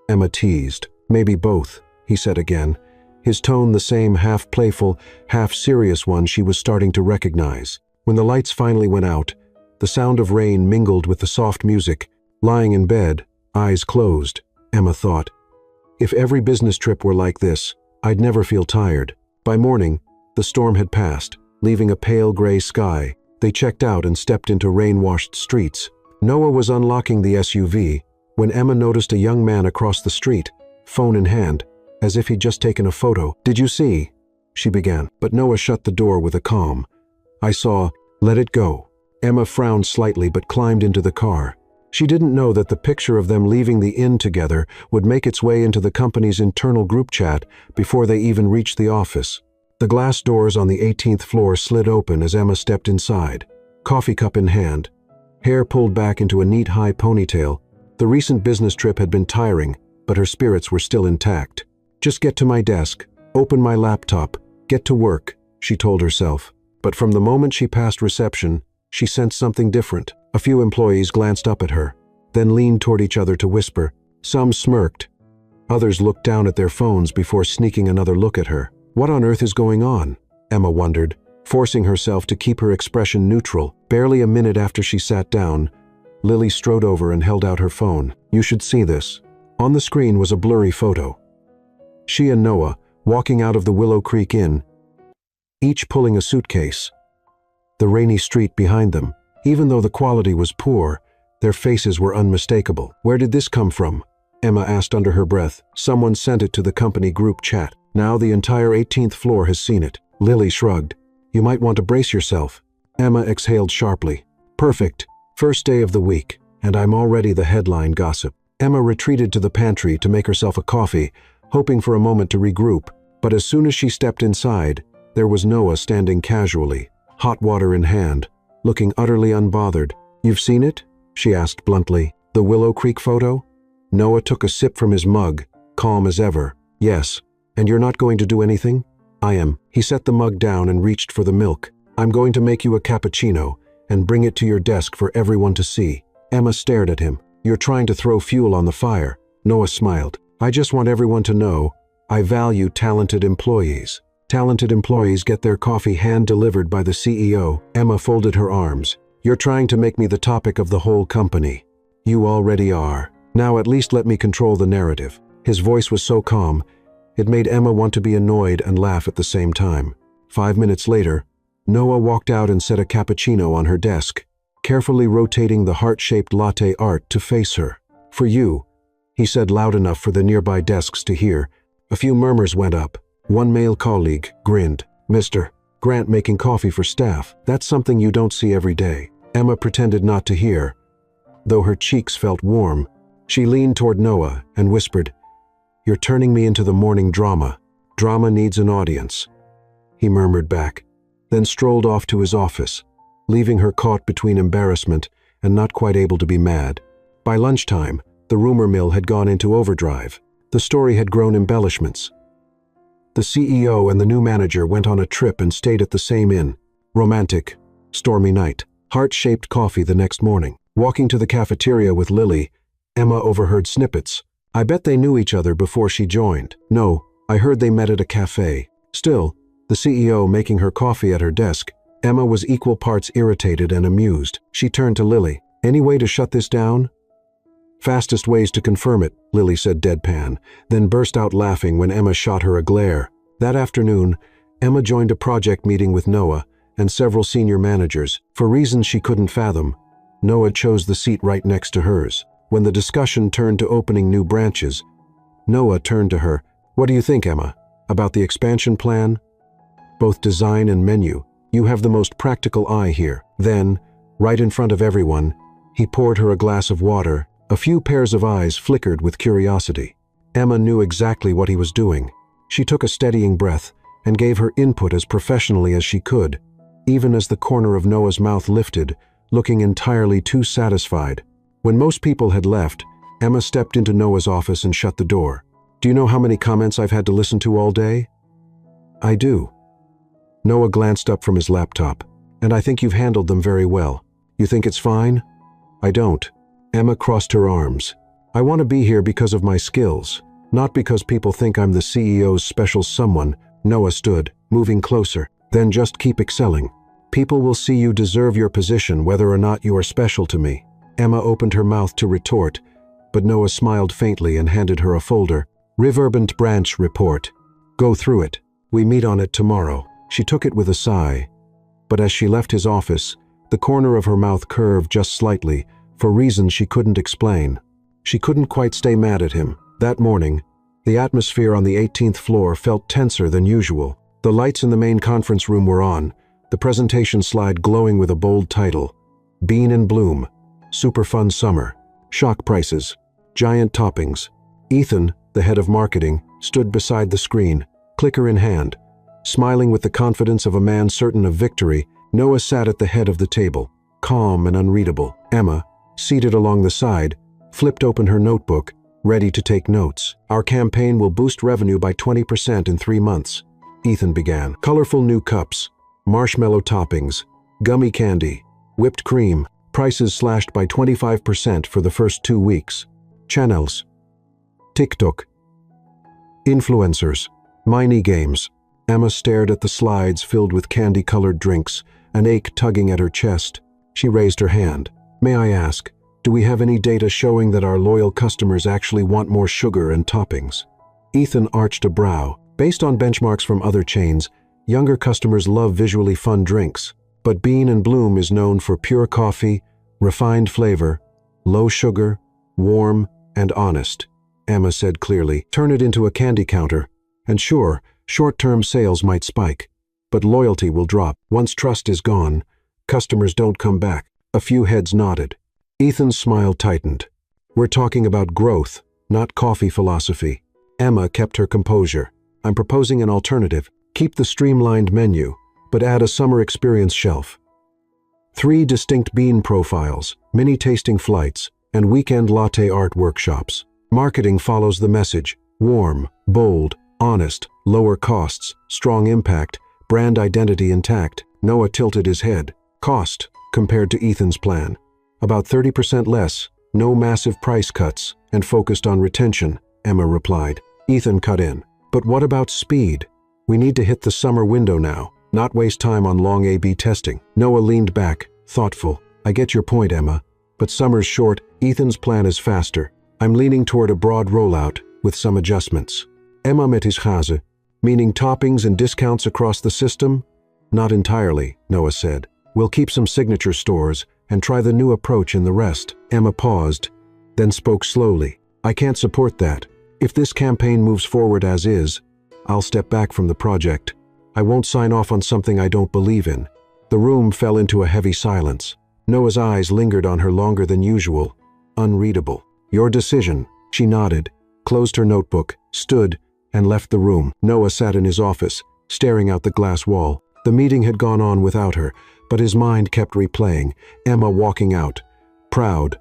Emma teased. Maybe both, he said again, his tone the same half-playful, half-serious one she was starting to recognize. When the lights finally went out, the sound of rain mingled with the soft music. Lying in bed, eyes closed, Emma thought. If every business trip were like this, I'd never feel tired. By morning, the storm had passed, leaving a pale gray sky. They checked out and stepped into rain-washed streets. Noah was unlocking the SUV when Emma noticed a young man across the street, phone in hand, as if he'd just taken a photo. Did you see? She began, but Noah shut the door with a calm. I saw, let it go. Emma frowned slightly but climbed into the car. She didn't know that the picture of them leaving the inn together would make its way into the company's internal group chat before they even reached the office. The glass doors on the 18th floor slid open as Emma stepped inside, coffee cup in hand, hair pulled back into a neat high ponytail. The recent business trip had been tiring, but her spirits were still intact. Just get to my desk, open my laptop, get to work, she told herself. But from the moment she passed reception, she sensed something different. A few employees glanced up at her, then leaned toward each other to whisper. Some smirked. Others looked down at their phones before sneaking another look at her. What on earth is going on? Emma wondered, forcing herself to keep her expression neutral. Barely a minute after she sat down, Lily strode over and held out her phone. You should see this. On the screen was a blurry photo. She and Noah, walking out of the Willow Creek Inn, each pulling a suitcase. The rainy street behind them. Even though the quality was poor, their faces were unmistakable. Where did this come from? Emma asked under her breath. Someone sent it to the company group chat. Now the entire 18th floor has seen it. Lily shrugged. You might want to brace yourself. Emma exhaled sharply. Perfect. First day of the week, and I'm already the headline gossip. Emma retreated to the pantry to make herself a coffee, hoping for a moment to regroup. But as soon as she stepped inside, there was Noah standing casually, hot water in hand, looking utterly unbothered. You've seen it? She asked bluntly. The Willow Creek photo? Noah took a sip from his mug, calm as ever. Yes. And you're not going to do anything? I am. He set the mug down and reached for the milk. I'm going to make you a cappuccino and bring it to your desk for everyone to see. Emma stared at him. You're trying to throw fuel on the fire. Noah smiled. I just want everyone to know I value talented employees. Talented employees get their coffee hand-delivered by the CEO. Emma folded her arms. You're trying to make me the topic of the whole company. You already are. Now at least let me control the narrative. His voice was so calm, it made Emma want to be annoyed and laugh at the same time. 5 minutes later, Noah walked out and set a cappuccino on her desk, carefully rotating the heart-shaped latte art to face her. For you, he said loud enough for the nearby desks to hear. A few murmurs went up. One male colleague grinned. Mr. Grant making coffee for staff. That's something you don't see every day. Emma pretended not to hear, though her cheeks felt warm. She leaned toward Noah and whispered, You're turning me into the morning drama. Drama needs an audience. He murmured back, then strolled off to his office, leaving her caught between embarrassment and not quite able to be mad. By lunchtime, the rumor mill had gone into overdrive. The story had grown embellishments. The CEO and the new manager went on a trip and stayed at the same inn. Romantic, stormy night. Heart-shaped coffee the next morning. Walking to the cafeteria with Lily, Emma overheard snippets. I bet they knew each other before she joined. No, I heard they met at a cafe. Still, the CEO making her coffee at her desk, Emma was equal parts irritated and amused. She turned to Lily. Any way to shut this down? Fastest ways to confirm it, Lily said deadpan, then burst out laughing when Emma shot her a glare. That afternoon, Emma joined a project meeting with Noah and several senior managers. For reasons she couldn't fathom, Noah chose the seat right next to hers. When the discussion turned to opening new branches, Noah turned to her. What do you think, Emma? About the expansion plan? Both design and menu. You have the most practical eye here. Then, right in front of everyone, he poured her a glass of water. A few pairs of eyes flickered with curiosity. Emma knew exactly what he was doing. She took a steadying breath and gave her input as professionally as she could, even as the corner of Noah's mouth lifted, looking entirely too satisfied. When most people had left, Emma stepped into Noah's office and shut the door. Do you know how many comments I've had to listen to all day? I do. Noah glanced up from his laptop. And I think you've handled them very well. You think it's fine? I don't. Emma crossed her arms. I want to be here because of my skills, not because people think I'm the CEO's special someone. Noah stood, moving closer. Then just keep excelling. People will see you deserve your position whether or not you are special to me. Emma opened her mouth to retort, but Noah smiled faintly and handed her a folder. Riverbent Branch Report. Go through it. We meet on it tomorrow. She took it with a sigh, but as she left his office, the corner of her mouth curved just slightly, for reasons she couldn't explain. She couldn't quite stay mad at him. That morning, the atmosphere on the 18th floor felt tenser than usual. The lights in the main conference room were on, the presentation slide glowing with a bold title. Bean in Bloom. Super Fun Summer. Shock prices. Giant toppings. Ethan, the head of marketing, stood beside the screen, clicker in hand. Smiling with the confidence of a man certain of victory, Noah sat at the head of the table, calm and unreadable. Emma, seated along the side, flipped open her notebook, ready to take notes. Our campaign will boost revenue by 20% in 3 months, Ethan began. Colorful new cups, marshmallow toppings, gummy candy, whipped cream, prices slashed by 25% for the first 2 weeks. Channels. TikTok. Influencers. Mini games. Emma stared at the slides filled with candy-colored drinks, an ache tugging at her chest. She raised her hand. May I ask, do we have any data showing that our loyal customers actually want more sugar and toppings? Ethan arched a brow. Based on benchmarks from other chains, younger customers love visually fun drinks. But Bean and Bloom is known for pure coffee, refined flavor, low sugar, warm, and honest, Emma said clearly. Turn it into a candy counter, and sure, short-term sales might spike, but loyalty will drop. Once trust is gone, customers don't come back. A few heads nodded. Ethan's smile tightened. We're talking about growth, not coffee philosophy. Emma kept her composure. I'm proposing an alternative. Keep the streamlined menu, but add a summer experience shelf. 3 distinct bean profiles, mini tasting flights, and weekend latte art workshops. Marketing follows the message: warm, bold, honest, lower costs, strong impact, brand identity intact. Noah tilted his head. Cost, compared to Ethan's plan. About 30% less, No massive price cuts, and focused on retention, Emma replied. Ethan cut in. But what about speed? We need to hit the summer window now, not waste time on long A/B testing. Noah leaned back, thoughtful. I get your point, Emma. But summer's short, Ethan's plan is faster. I'm leaning toward a broad rollout, with some adjustments. Emma met his chase, meaning toppings and discounts across the system? Not entirely, Noah said. We'll keep some signature stores and try the new approach in the rest. Emma paused, then spoke slowly. I can't support that. If this campaign moves forward as is, I'll step back from the project. I won't sign off on something I don't believe in. The room fell into a heavy silence. Noah's eyes lingered on her longer than usual, unreadable. Your decision, she nodded, closed her notebook, stood, and left the room. Noah sat in his office, staring out the glass wall. The meeting had gone on without her, but his mind kept replaying, Emma walking out, proud,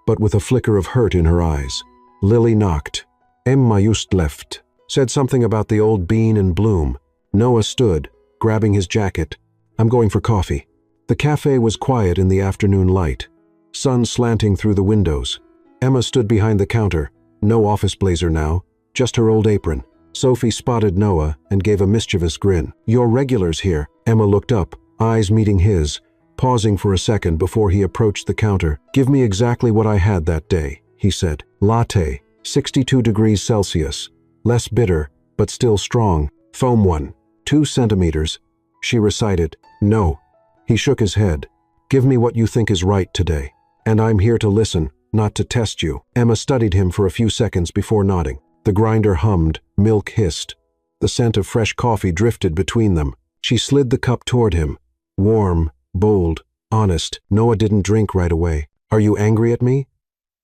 but with a flicker of hurt in her eyes. Lily knocked. Emma just left. Said something about the old bean and bloom. Noah stood, grabbing his jacket. I'm going for coffee. The cafe was quiet in the afternoon light, sun slanting through the windows. Emma stood behind the counter, no office blazer now, just her old apron. Sophie spotted Noah and gave a mischievous grin. You're regulars here. Emma looked up, eyes meeting his, pausing for a second before he approached the counter. Give me exactly what I had that day, he said. Latte, 62 degrees Celsius. Less bitter, but still strong. Foam one, 2 centimeters. She recited. No. He shook his head. Give me what you think is right today. And I'm here to listen, not to test you. Emma studied him for a few seconds before nodding. The grinder hummed, milk hissed. The scent of fresh coffee drifted between them. She slid the cup toward him. Warm, bold, honest. Noah didn't drink right away. Are you angry at me?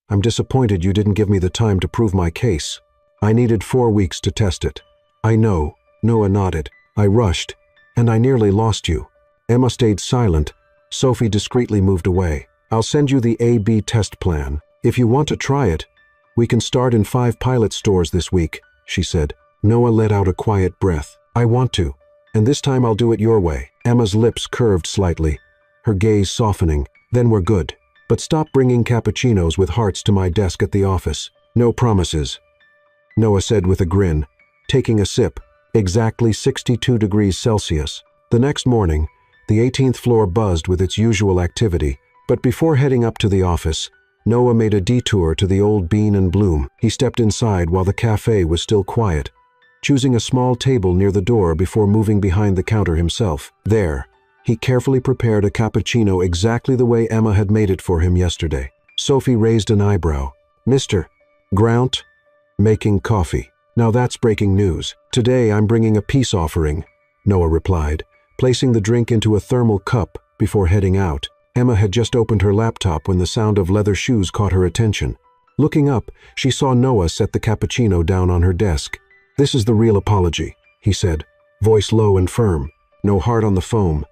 I'm disappointed you didn't give me the time to prove my case. I needed 4 weeks to test it. I know, Noah nodded. I rushed, and I nearly lost you. Emma stayed silent. Sophie discreetly moved away. I'll send you the A/B test plan. If you want to try it, we can start in 5 pilot stores this week, she said. Noah let out a quiet breath. I want to, and this time I'll do it your way. Emma's lips curved slightly, her gaze softening. Then we're good. But stop bringing cappuccinos with hearts to my desk at the office. No promises, Noah said with a grin, taking a sip. Exactly 62 degrees Celsius. The next morning, the 18th floor buzzed with its usual activity, but before heading up to the office, Noah made a detour to the old Bean and Bloom. He stepped inside while the cafe was still quiet, choosing a small table near the door before moving behind the counter himself. There, he carefully prepared a cappuccino exactly the way Emma had made it for him yesterday. Sophie raised an eyebrow. Mr. Grount, making coffee. Now that's breaking news. Today I'm bringing a peace offering, Noah replied, placing the drink into a thermal cup before heading out. Emma had just opened her laptop when the sound of leather shoes caught her attention. Looking up, she saw Noah set the cappuccino down on her desk. This is the real apology, he said, voice low and firm. No heart on the foam,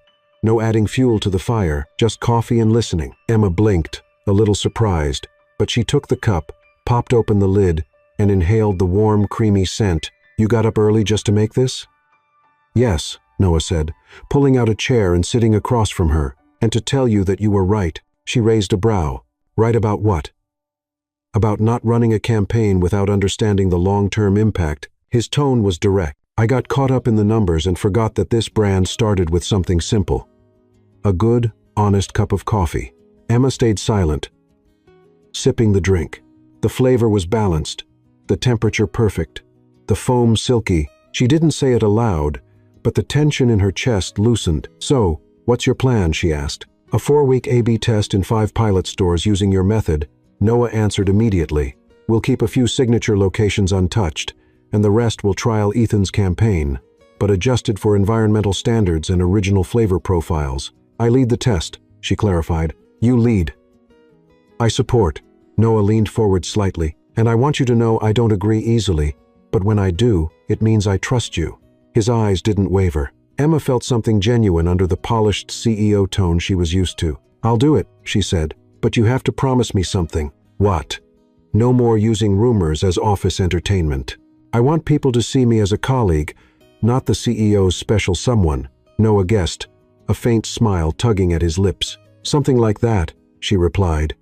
no adding fuel to the fire, just coffee and listening. Emma blinked, a little surprised, but she took the cup, popped open the lid, and inhaled the warm, creamy scent. You got up early just to make this? Yes, Noah said, pulling out a chair and sitting across from her. And to tell you that you were right. She raised a brow. Right about what? About not running a campaign without understanding the long-term impact. His tone was direct. I got caught up in the numbers and forgot that this brand started with something simple. A good, honest cup of coffee. Emma stayed silent, sipping the drink. The flavor was balanced, the temperature perfect, the foam silky. She didn't say it aloud, but the tension in her chest loosened. So, what's your plan, she asked. A 4-week A/B test in 5 pilot stores using your method. Noah answered immediately. We'll keep a few signature locations untouched, and the rest will trial Ethan's campaign, but adjusted for environmental standards and original flavor profiles. I lead the test, she clarified. You lead. I support. Noah leaned forward slightly. And I want you to know I don't agree easily, but when I do, it means I trust you. His eyes didn't waver. Emma felt something genuine under the polished CEO tone she was used to. I'll do it, she said, but you have to promise me something. What? No more using rumors as office entertainment. I want people to see me as a colleague, not the CEO's special someone. Noah guessed, a faint smile tugging at his lips. Something like that, she replied.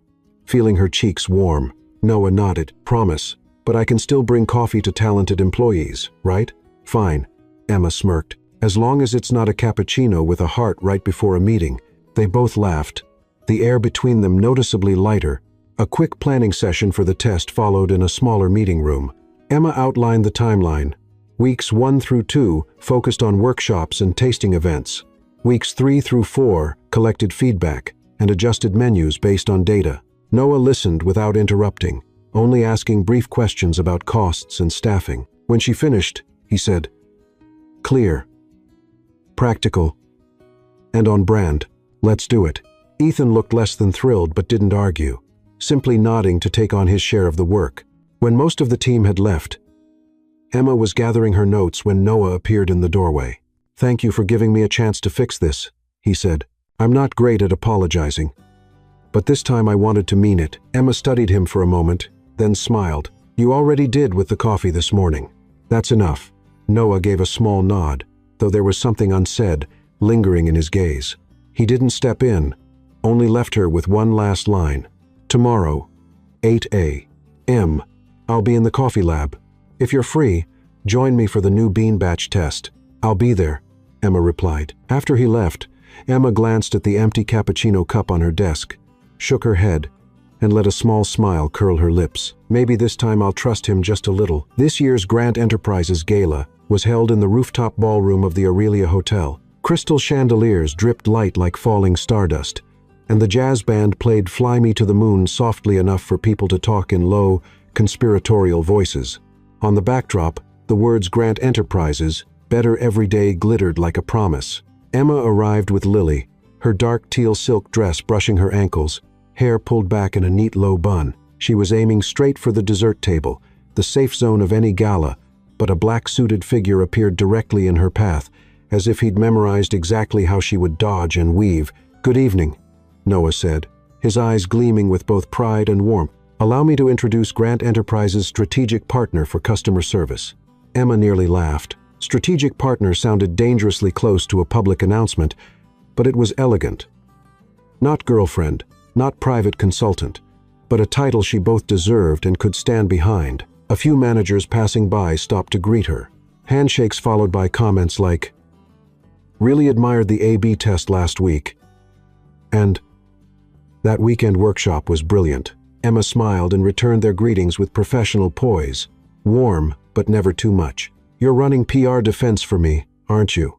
feeling her cheeks warm. Noah nodded. Promise, but I can still bring coffee to talented employees, right? Fine, Emma smirked. As long as it's not a cappuccino with a heart right before a meeting. They both laughed, the air between them noticeably lighter. A quick planning session for the test followed in a smaller meeting room. Emma outlined the timeline. Weeks 1 through 2 focused on workshops and tasting events. Weeks 3 through 4 collected feedback and adjusted menus based on data. Noah listened without interrupting, only asking brief questions about costs and staffing. When she finished, he said, "Clear, practical, and on brand. Let's do it." Ethan looked less than thrilled but didn't argue, simply nodding to take on his share of the work. When most of the team had left, Emma was gathering her notes when Noah appeared in the doorway. "Thank you for giving me a chance to fix this," he said. "I'm not great at apologizing, but this time I wanted to mean it." Emma studied him for a moment, then smiled. "You already did with the coffee this morning. That's enough." Noah gave a small nod, though there was something unsaid, lingering in his gaze. He didn't step in, only left her with one last line. "Tomorrow, 8 a.m., I'll be in the coffee lab. If you're free, join me for the new bean batch test." "I'll be there," Emma replied. After he left, Emma glanced at the empty cappuccino cup on her desk, shook her head, and let a small smile curl her lips. Maybe this time I'll trust him just a little. This year's Grant Enterprises Gala was held in the rooftop ballroom of the Aurelia Hotel. Crystal chandeliers dripped light like falling stardust, and the jazz band played "Fly Me to the Moon" softly enough for people to talk in low, conspiratorial voices. On the backdrop, the words "Grant Enterprises, better every day" glittered like a promise. Emma arrived with Lily, her dark teal silk dress brushing her ankles, hair pulled back in a neat low bun. She was aiming straight for the dessert table, the safe zone of any gala, but a black-suited figure appeared directly in her path, as if he'd memorized exactly how she would dodge and weave. "Good evening," Noah said, his eyes gleaming with both pride and warmth. "Allow me to introduce Grant Enterprises' strategic partner for customer service." Emma nearly laughed. Strategic partner sounded dangerously close to a public announcement, but it was elegant. Not girlfriend, not private consultant, but a title she both deserved and could stand behind. A few managers passing by stopped to greet her. Handshakes followed by comments like, "Really admired the A/B test last week," and "That weekend workshop was brilliant." Emma smiled and returned their greetings with professional poise, warm but never too much. "You're running PR defense for me, aren't you?"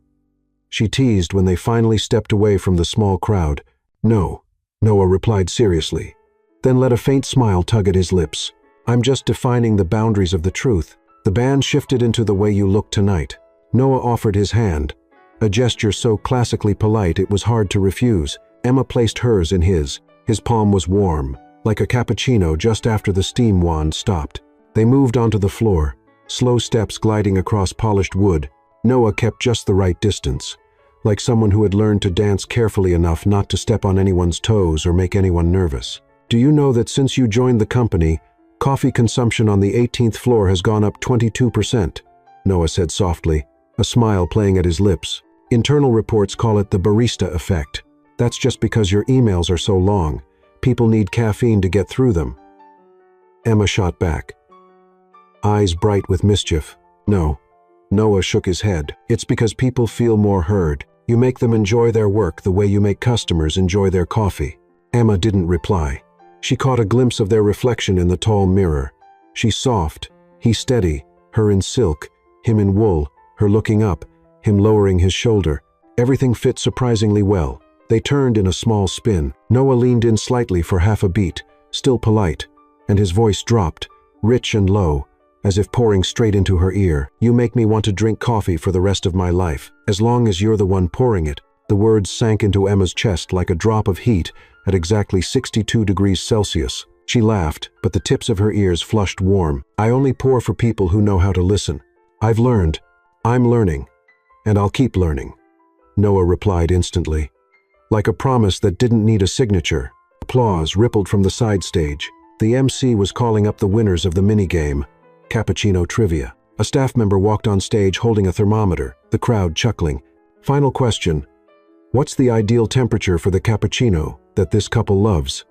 she teased when they finally stepped away from the small crowd. "No," Noah replied seriously, then let a faint smile tug at his lips. "I'm just defining the boundaries of the truth." The band shifted into "The Way You Look Tonight." Noah offered his hand, a gesture so classically polite it was hard to refuse. Emma placed hers in his. His palm was warm, like a cappuccino just after the steam wand stopped. They moved onto the floor, slow steps gliding across polished wood. Noah kept just the right distance, like someone who had learned to dance carefully enough not to step on anyone's toes or make anyone nervous. "Do you know that since you joined the company, coffee consumption on the 18th floor has gone up 22%? Noah said softly, a smile playing at his lips. "Internal reports call it the barista effect. That's just because your emails are so long. People need caffeine to get through them." Emma shot back, eyes bright with mischief. "No." Noah shook his head. "It's because people feel more heard. You make them enjoy their work the way you make customers enjoy their coffee." Emma didn't reply. She caught a glimpse of their reflection in the tall mirror. She soft, he steady, her in silk, him in wool, her looking up, him lowering his shoulder. Everything fit surprisingly well. They turned in a small spin. Noah leaned in slightly for half a beat, still polite, and his voice dropped, rich and low, as if pouring straight into her ear. "You make me want to drink coffee for the rest of my life, as long as you're the one pouring it." The words sank into Emma's chest like a drop of heat at exactly 62 degrees Celsius. She laughed, but the tips of her ears flushed warm. "I only pour for people who know how to listen. I've learned. I'm learning. And I'll keep learning," Noah replied instantly. Like a promise that didn't need a signature. Applause rippled from the side stage. The MC was calling up the winners of the minigame, Cappuccino Trivia. A staff member walked on stage holding a thermometer, the crowd chuckling. "Final question. What's the ideal temperature for the cappuccino that this couple loves?"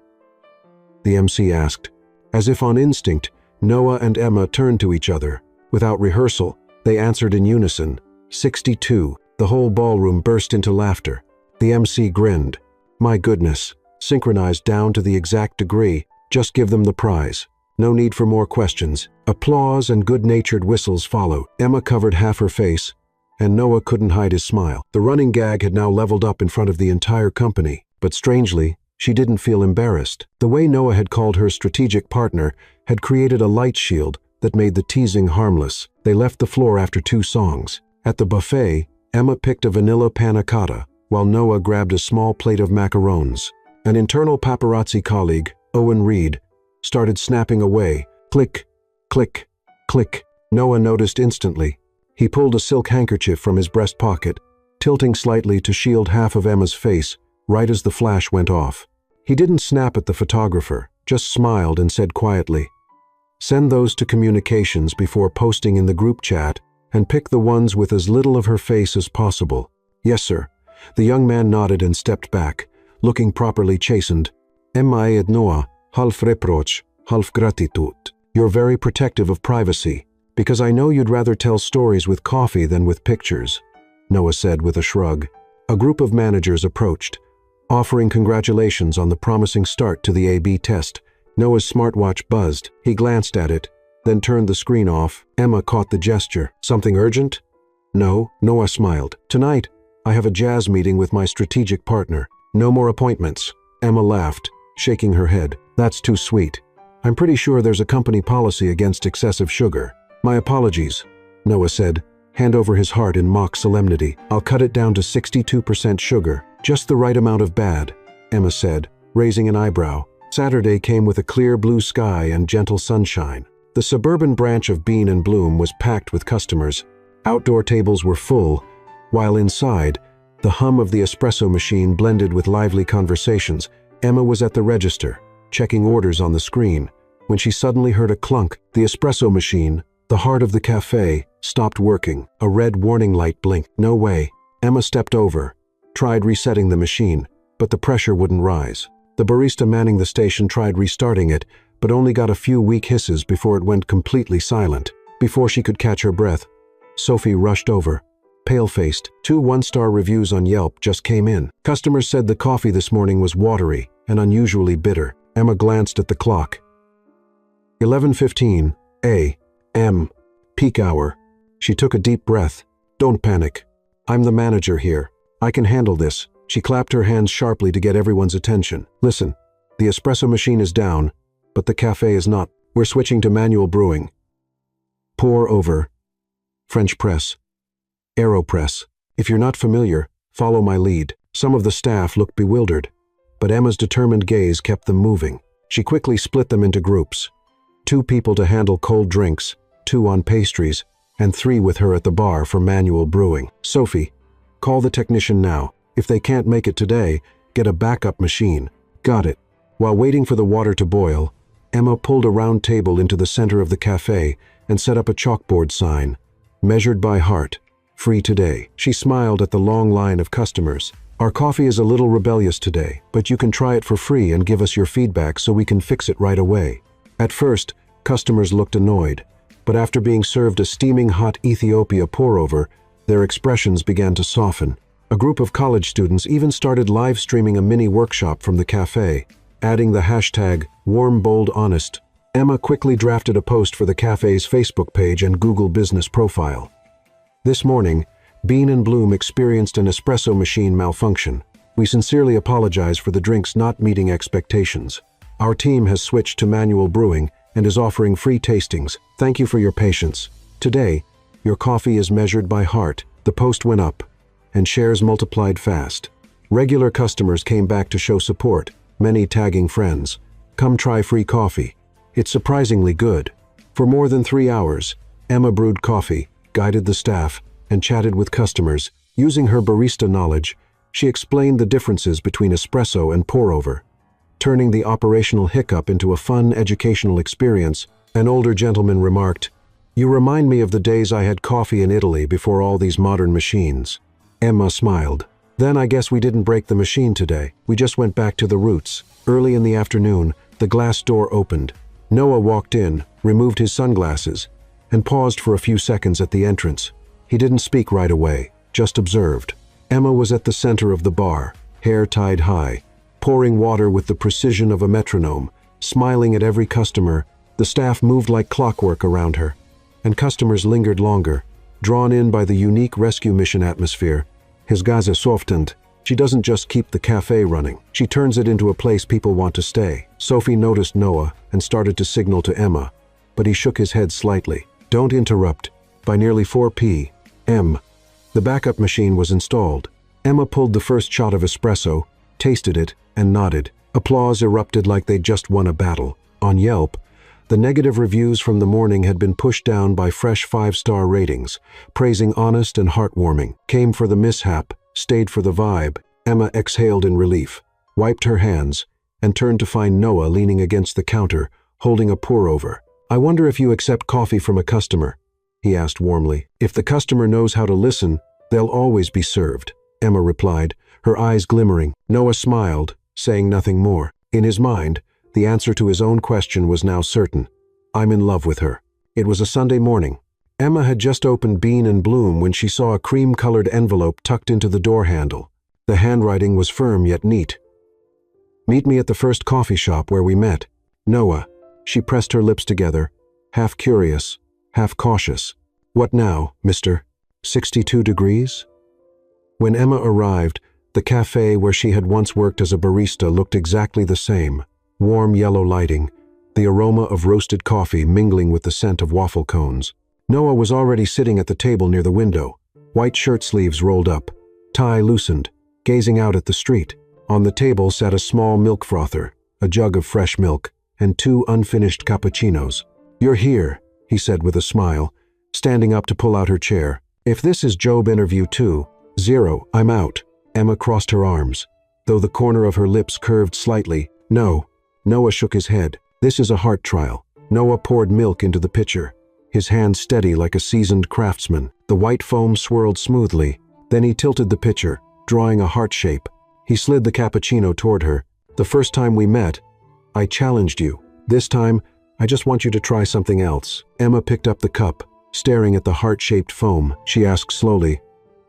the MC asked. As if on instinct, Noah and Emma turned to each other. Without rehearsal, they answered in unison. 62. The whole ballroom burst into laughter. The MC grinned. My goodness, synchronized down to the exact degree. Just give them the prize. No need for more questions. Applause and good-natured whistles followed. Emma covered half her face, and Noah couldn't hide his smile. The running gag had now leveled up in front of the entire company, but strangely, she didn't feel embarrassed. The way Noah had called her strategic partner had created a light shield that made the teasing harmless. They left the floor after 2 songs. At the buffet, Emma picked a vanilla panna cotta, while Noah grabbed a small plate of macarons. An internal paparazzi colleague, Owen Reed, started snapping away. Click, click, click. Noah noticed instantly. He pulled a silk handkerchief from his breast pocket, tilting slightly to shield half of Emma's face, right as the flash went off. He didn't snap at the photographer, just smiled and said quietly, "Send those to communications before posting in the group chat, and pick the ones with as little of her face as possible." "Yes, sir." The young man nodded and stepped back, looking properly chastened. "Emma et Noah, half reproach, half gratitude." "You're very protective of privacy, because I know you'd rather tell stories with coffee than with pictures," Noah said with a shrug. A group of managers approached, offering congratulations on the promising start to the A/B test. Noah's smartwatch buzzed. He glanced at it, then turned the screen off. Emma caught the gesture. "Something urgent?" "No," Noah smiled. "Tonight, I have a jazz meeting with my strategic partner. No more appointments." Emma laughed, shaking her head. "That's too sweet. I'm pretty sure there's a company policy against excessive sugar." "My apologies," Noah said, hand over his heart in mock solemnity. "I'll cut it down to 62% sugar. Just the right amount of bad," Emma said, raising an eyebrow. Saturday came with a clear blue sky and gentle sunshine. The suburban branch of Bean and Bloom was packed with customers. Outdoor tables were full, while inside, the hum of the espresso machine blended with lively conversations. Emma was at the register, checking orders on the screen, when she suddenly heard a clunk. The espresso machine, the heart of the cafe, stopped working. A red warning light blinked. "No way." Emma stepped over, tried resetting the machine, but the pressure wouldn't rise. The barista manning the station tried restarting it, but only got a few weak hisses before it went completely silent. Before she could catch her breath, Sophie rushed over, pale-faced. 2 one-star reviews on Yelp just came in. Customers said the coffee this morning was watery and unusually bitter. Emma glanced at the clock. 11:15 a.m. Peak hour. She took a deep breath. "Don't panic. I'm the manager here. I can handle this." She clapped her hands sharply to get everyone's attention. "Listen, the espresso machine is down, but the cafe is not. We're switching to manual brewing. Pour over. French press. AeroPress. If you're not familiar, follow my lead." Some of the staff looked bewildered, but Emma's determined gaze kept them moving. She quickly split them into groups. 2 people to handle cold drinks, 2 on pastries, and 3 with her at the bar for manual brewing. "Sophie, call the technician now. If they can't make it today, get a backup machine." "Got it." While waiting for the water to boil, Emma pulled a round table into the center of the cafe and set up a chalkboard sign. "Measured by heart. Free today." She smiled at the long line of customers. "Our coffee is a little rebellious today, but you can try it for free and give us your feedback so we can fix it right away." At first, customers looked annoyed, but after being served a steaming hot Ethiopia pour-over, their expressions began to soften. A group of college students even started live streaming a mini workshop from the cafe, adding the hashtag #WarmBoldHonest. Emma quickly drafted a post for the cafe's Facebook page and Google business profile. This morning, Bean and Bloom experienced an espresso machine malfunction. "We sincerely apologize for the drinks not meeting expectations. Our team has switched to manual brewing and is offering free tastings. Thank you for your patience. Today, your coffee is measured by heart." The post went up, and shares multiplied fast. Regular customers came back to show support, many tagging friends. "Come try free coffee. It's surprisingly good." For more than 3 hours, Emma brewed coffee, guided the staff, and chatted with customers. Using her barista knowledge, she explained the differences between espresso and pour-over, turning the operational hiccup into a fun, educational experience. An older gentleman remarked, "You remind me of the days I had coffee in Italy before all these modern machines." Emma smiled. "Then I guess we didn't break the machine today. We just went back to the roots." Early in the afternoon, the glass door opened. Noah walked in, removed his sunglasses, and paused for a few seconds at the entrance. He didn't speak right away, just observed. Emma was at the center of the bar, hair tied high, pouring water with the precision of a metronome, smiling at every customer. The staff moved like clockwork around her, and customers lingered longer, drawn in by the unique rescue mission atmosphere. His Gaza softened. She doesn't just keep the cafe running, she turns it into a place people want to stay. Sophie noticed Noah and started to signal to Emma, but he shook his head slightly. Don't interrupt. By nearly 4 p.m., the backup machine was installed. Emma pulled the first shot of espresso, tasted it, and nodded. Applause erupted like they'd just won a battle. On Yelp, the negative reviews from the morning had been pushed down by fresh 5-star ratings, praising honest and heartwarming. Came for the mishap, stayed for the vibe. Emma exhaled in relief, wiped her hands, and turned to find Noah leaning against the counter, holding a pour-over. I wonder if you accept coffee from a customer, he asked warmly. If the customer knows how to listen, they'll always be served, Emma replied, her eyes glimmering. Noah smiled, saying nothing more. In his mind, the answer to his own question was now certain. I'm in love with her. It was a Sunday morning. Emma had just opened Bean & Bloom when she saw a cream-colored envelope tucked into the door handle. The handwriting was firm yet neat. Meet me at the first coffee shop where we met. Noah. She pressed her lips together, half curious, half cautious. What now, Mr. 62 degrees? When Emma arrived, the cafe where she had once worked as a barista looked exactly the same. Warm yellow lighting, the aroma of roasted coffee mingling with the scent of waffle cones. Noah was already sitting at the table near the window, white shirt sleeves rolled up, tie loosened, gazing out at the street. On the table sat a small milk frother, a jug of fresh milk, and 2 unfinished cappuccinos. You're here, he said with a smile, standing up to pull out her chair. If this is job interview 2.0, I'm out. Emma crossed her arms, though the corner of her lips curved slightly. No. Noah shook his head. This is a heart trial. Noah poured milk into the pitcher, his hand steady like a seasoned craftsman. The white foam swirled smoothly. Then he tilted the pitcher, drawing a heart shape. He slid the cappuccino toward her. The first time we met, I challenged you. This time, I just want you to try something else. Emma picked up the cup, staring at the heart-shaped foam. She asked slowly,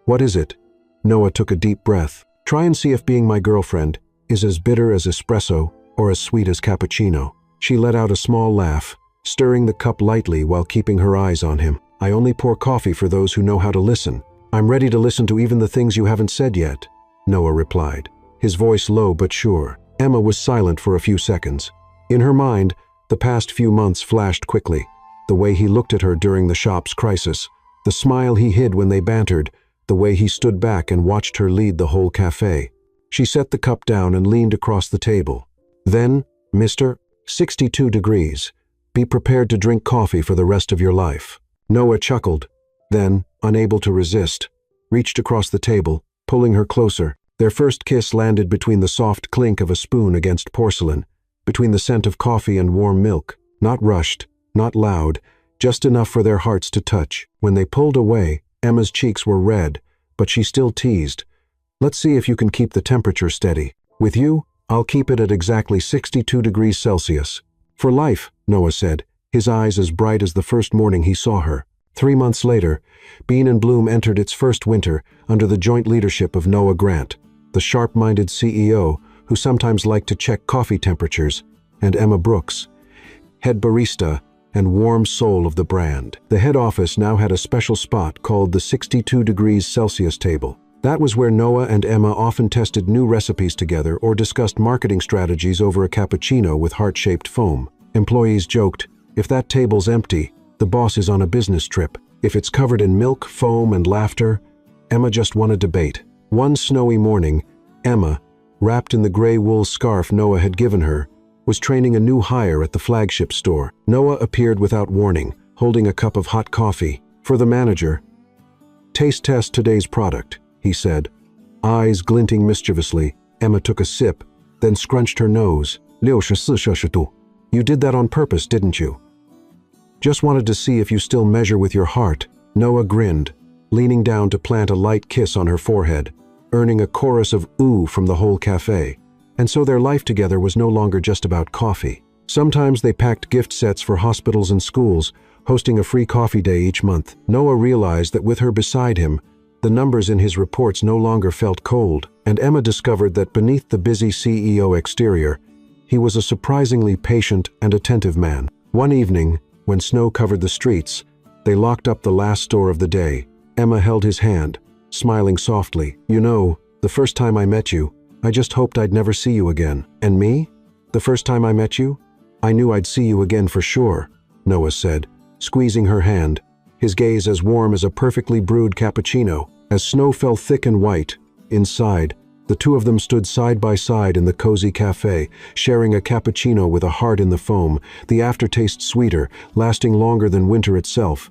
What is it? Noah took a deep breath. Try and see if being my girlfriend is as bitter as espresso or as sweet as cappuccino. She let out a small laugh, stirring the cup lightly while keeping her eyes on him. I only pour coffee for those who know how to listen. I'm ready to listen to even the things you haven't said yet, Noah replied, his voice low but sure. Emma was silent for a few seconds. In her mind, the past few months flashed quickly. The way he looked at her during the shop's crisis, the smile he hid when they bantered, the way he stood back and watched her lead the whole cafe. She set the cup down and leaned across the table. Then, Mr. 62 degrees, be prepared to drink coffee for the rest of your life. Noah chuckled, then, unable to resist, reached across the table, pulling her closer. Their first kiss landed between the soft clink of a spoon against porcelain, between the scent of coffee and warm milk. Not rushed, not loud, just enough for their hearts to touch. When they pulled away, Emma's cheeks were red, but she still teased. Let's see if you can keep the temperature steady. With you, I'll keep it at exactly 62 degrees Celsius. For life, Noah said, his eyes as bright as the first morning he saw her. 3 months later, Bean & Bloom entered its first winter under the joint leadership of Noah Grant, the sharp-minded CEO who sometimes liked to check coffee temperatures, and Emma Brooks, head barista and warm soul of the brand. The head office now had a special spot called the 62 degrees Celsius table. That was where Noah and Emma often tested new recipes together or discussed marketing strategies over a cappuccino with heart-shaped foam. Employees joked, if that table's empty, the boss is on a business trip. If it's covered in milk, foam, and laughter, Emma just won a debate. One snowy morning, Emma, wrapped in the gray wool scarf Noah had given her, was training a new hire at the flagship store. Noah appeared without warning, holding a cup of hot coffee. For the manager, taste test today's product, he said. Eyes glinting mischievously, Emma took a sip, then scrunched her nose. 64摄氏度. You did that on purpose, didn't you? Just wanted to see if you still measure with your heart. Noah grinned, leaning down to plant a light kiss on her forehead, earning a chorus of ooh from the whole cafe. And so their life together was no longer just about coffee. Sometimes they packed gift sets for hospitals and schools, hosting a free coffee day each month. Noah realized that with her beside him, the numbers in his reports no longer felt cold, and Emma discovered that beneath the busy CEO exterior, he was a surprisingly patient and attentive man. One evening, when snow covered the streets, they locked up the last store of the day. Emma held his hand, smiling softly. "You know, the first time I met you, I just hoped I'd never see you again." "And me? The first time I met you? I knew I'd see you again for sure," Noah said, squeezing her hand, his gaze as warm as a perfectly brewed cappuccino. As snow fell thick and white, inside, the two of them stood side by side in the cozy cafe, sharing a cappuccino with a heart in the foam, the aftertaste sweeter, lasting longer than winter itself.